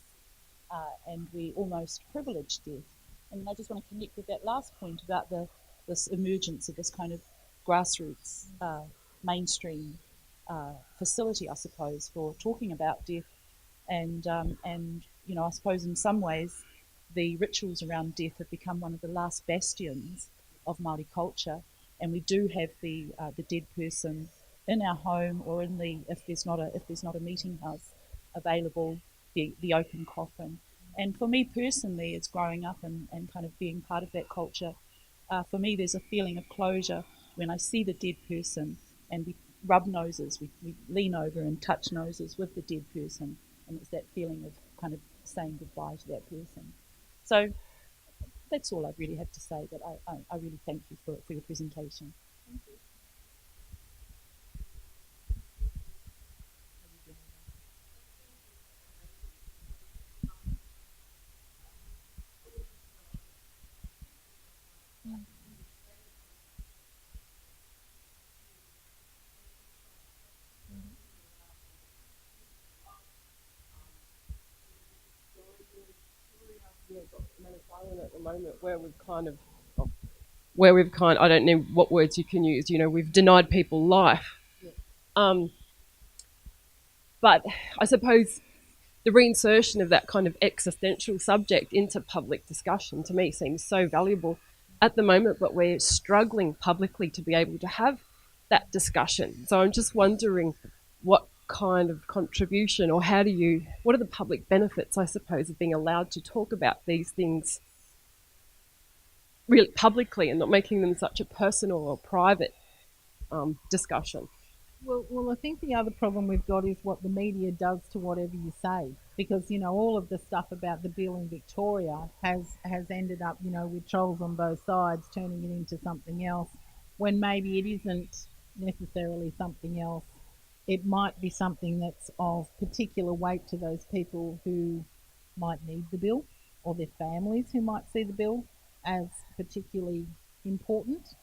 and we almost privilege death. And I just want to connect with that last point about this emergence of this kind of grassroots, mainstream facility, I suppose, for talking about death. And you know, I suppose in some ways the rituals around death have become one of the last bastions of Māori culture, and we do have the dead person in our home, or in the if there's not a meeting house available, the open coffin. And for me personally, it's growing up and kind of being part of that culture. For me, there's a feeling of closure when I see the dead person and we rub noses, we lean over and touch noses with the dead person. And it's that feeling of kind of saying goodbye to that person. So that's all I really have to say, but I really thank you for your presentation. At the moment where we've kind I don't know what words you can use, we've denied people life. But I suppose the reinsertion of that kind of existential subject into public discussion to me seems so valuable at the moment, but we're struggling publicly to be able to have that discussion. So I'm just wondering what kind of contribution or what are the public benefits, I suppose, of being allowed to talk about these things really publicly and not making them such a personal or private discussion. Well, I think the other problem we've got is what the media does to whatever you say, because all of the stuff about the bill in Victoria has ended up with trolls on both sides turning it into something else when maybe it isn't necessarily something else. It might be something that's of particular weight to those people who might need the bill or their families who might see the bill as particularly important,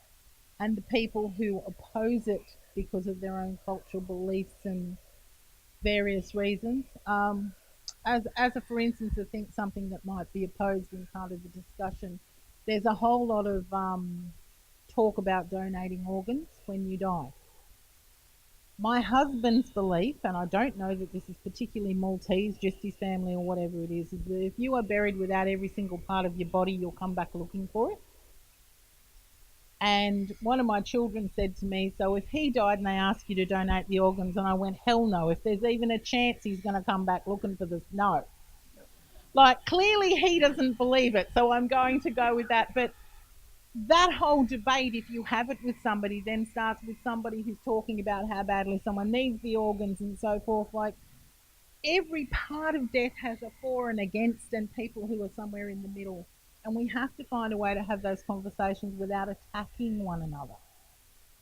and the people who oppose it because of their own cultural beliefs and various reasons. As a for instance, I think something that might be opposed in part of the discussion, there's a whole lot of talk about donating organs when you die. My husband's belief, and I don't know that this is particularly Maltese, just his family or whatever it is that if you are buried without every single part of your body, you'll come back looking for it. And one of my children said to me, so if he died and they asked you to donate the organs, and I went, hell no, if there's even a chance he's going to come back looking for this, no. Like, clearly he doesn't believe it, so I'm going to go with that. But that whole debate, if you have it with somebody, then starts with somebody who's talking about how badly someone needs the organs and so forth. Like, every part of death has a for and against, and people who are somewhere in the middle. And we have to find a way to have those conversations without attacking one another.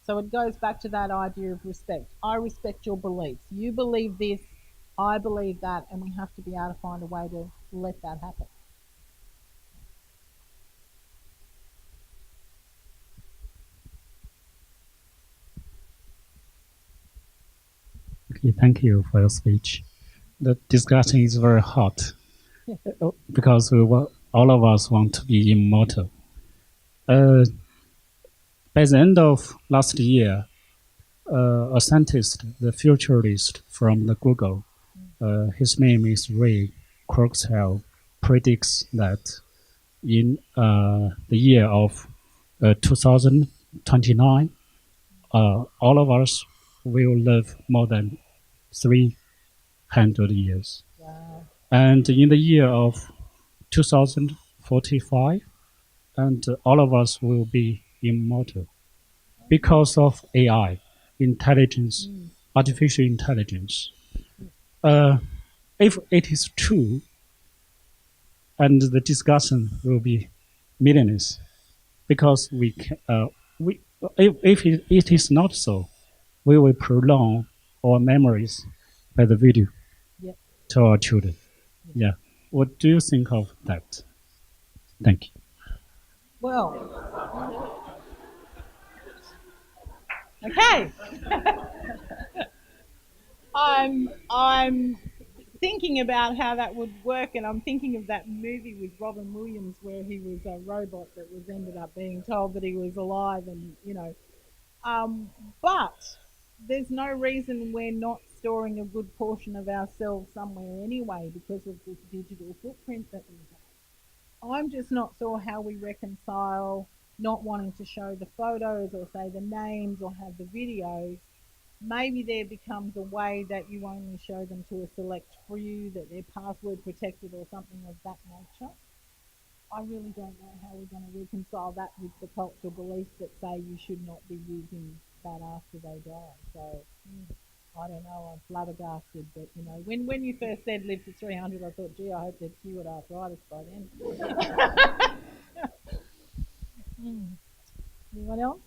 So it goes back to that idea of respect. I respect your beliefs. You believe this, I believe that, and we have to be able to find a way to let that happen. Okay, thank you for your speech. The discussion is very hot because all of us want to be immortal. By the end of last year, a scientist, the futurist from the Google, his name is Ray Kurzweil, predicts that in the year of 2029, all of us will live more than 300 years. Wow. And in the year of 2045, and all of us will be immortal because of AI, intelligence, artificial intelligence. If it is true, and the discussion will be meaningless, because if it is not so, we will prolong our memories by the video to our children. Yeah. What do you think of that? Thank you. Well, okay. I'm thinking about how that would work, and I'm thinking of that movie with Robin Williams where he was a robot that was ended up being told that he was alive, and but there's no reason we're not storing a good portion of ourselves somewhere anyway because of this digital footprint that we have. I'm just not sure how we reconcile not wanting to show the photos or say the names or have the videos maybe there becomes a way that you only show them to a select few, that they're password protected or something of that nature. I really don't know how we're going to reconcile that with the cultural beliefs that say you should not be using that after they die. So, I don't know, I'm flabbergasted. But, you know, when you first said live to 300, I thought, gee, I hope they've cured arthritis by then. Anyone else?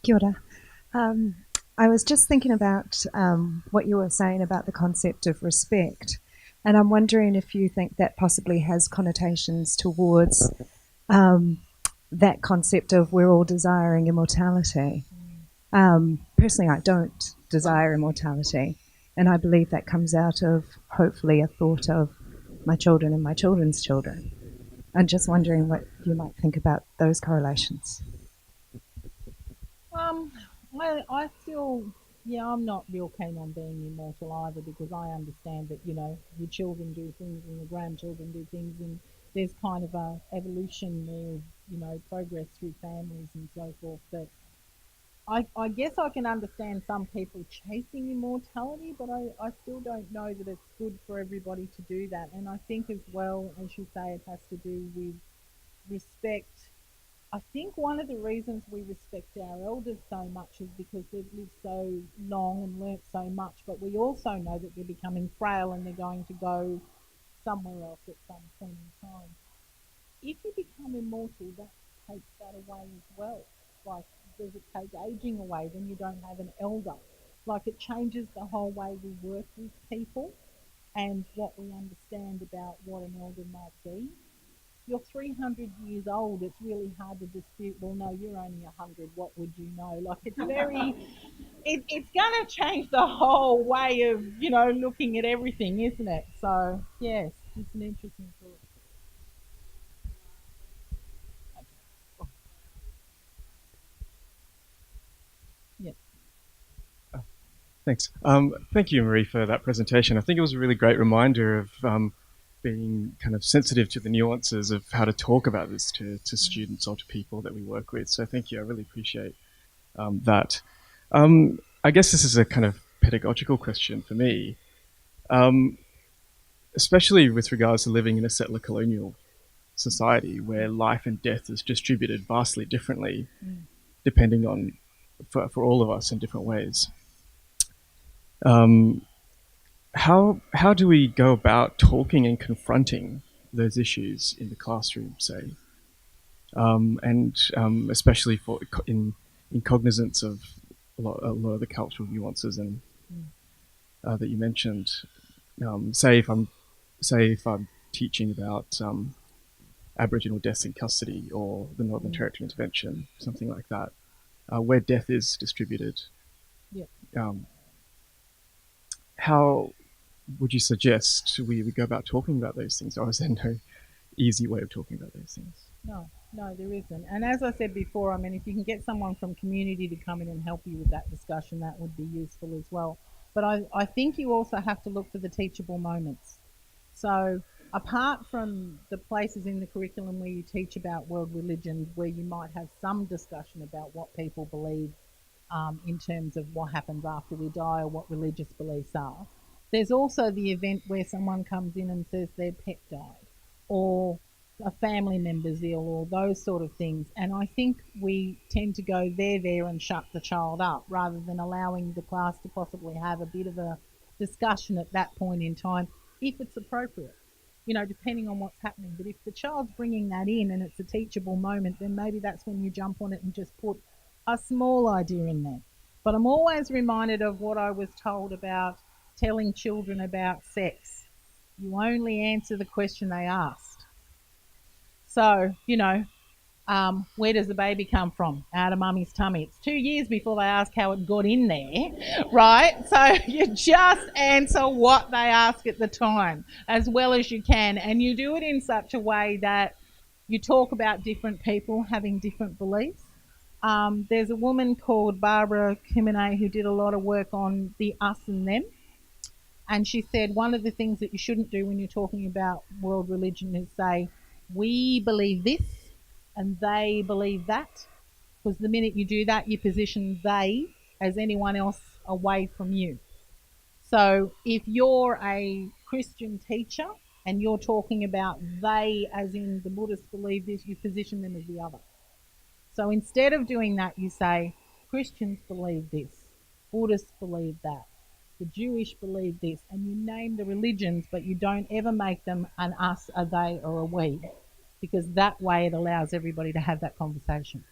Kia ora. I was just thinking about what you were saying about the concept of respect, and I'm wondering if you think that possibly has connotations towards that concept of we're all desiring immortality. Personally, I don't desire immortality, and I believe that comes out of hopefully a thought of my children and my children's children. I'm just wondering what you might think about those correlations. I still, I'm not real keen on being immortal either, because I understand that, you know, your children do things and your grandchildren do things, and there's kind of a evolution there, you know, progress through families and so forth. But I guess I can understand some people chasing immortality, but I still don't know that it's good for everybody to do that. And I think as well, as you say, it has to do with respect. I think one of the reasons we respect our elders so much is because they've lived so long and learnt so much, but we also know that they're becoming frail and they're going to go somewhere else at some point in time. If you become immortal, that takes that away as well. Like, does it take aging away? Then you don't have an elder. Like, it changes the whole way we work with people and what we understand about what an elder might be. You're 300 years old, it's really hard to dispute, well, no, you're only 100, what would you know? Like, it's very, it's going to change the whole way of, you know, looking at everything, isn't it? So, yes, it's an interesting thought. Yeah. Thanks. Thank you, Maree, for that presentation. I think it was a really great reminder of being kind of sensitive to the nuances of how to talk about this to students or to people that we work with. So thank you. I really appreciate that. I guess this is a kind of pedagogical question for me, especially with regards to living in a settler colonial society where life and death is distributed vastly differently, depending on, for all of us in different ways. How do we go about talking and confronting those issues in the classroom, say, and especially in cognizance of a lot of the cultural nuances and that you mentioned. Say if I'm teaching about Aboriginal deaths in custody or the Northern Territory intervention, something like that, where death is distributed. Yeah. How would you suggest we go about talking about those things, or is there no easy way of talking about those things? No, there isn't. And as I said before, I mean, if you can get someone from community to come in and help you with that discussion, that would be useful as well. But I think you also have to look for the teachable moments. So apart from the places in the curriculum where you teach about world religions, where you might have some discussion about what people believe in terms of what happens after we die or what religious beliefs are, there's also the event where someone comes in and says their pet died or a family member's ill or those sort of things. And I think we tend to go there and shut the child up rather than allowing the class to possibly have a bit of a discussion at that point in time, if it's appropriate, you know, depending on what's happening. But if the child's bringing that in and it's a teachable moment, then maybe that's when you jump on it and just put a small idea in there. But I'm always reminded of what I was told about telling children about sex. You only answer the question they asked. So, you know, where does the baby come from? Out of mummy's tummy. It's 2 years before they ask how it got in there, right? So you just answer what they ask at the time as well as you can. And you do it in such a way that you talk about different people having different beliefs. There's a woman called Barbara Kimonay who did a lot of work on the us and them. And she said one of the things that you shouldn't do when you're talking about world religion is say, we believe this and they believe that, because the minute you do that, you position they as anyone else away from you. So if you're a Christian teacher and you're talking about they as in the Buddhists believe this, you position them as the other. So instead of doing that, you say Christians believe this, Buddhists believe that, the Jewish believe this, and you name the religions, but you don't ever make them an us, a they, or a we, because that way it allows everybody to have that conversation.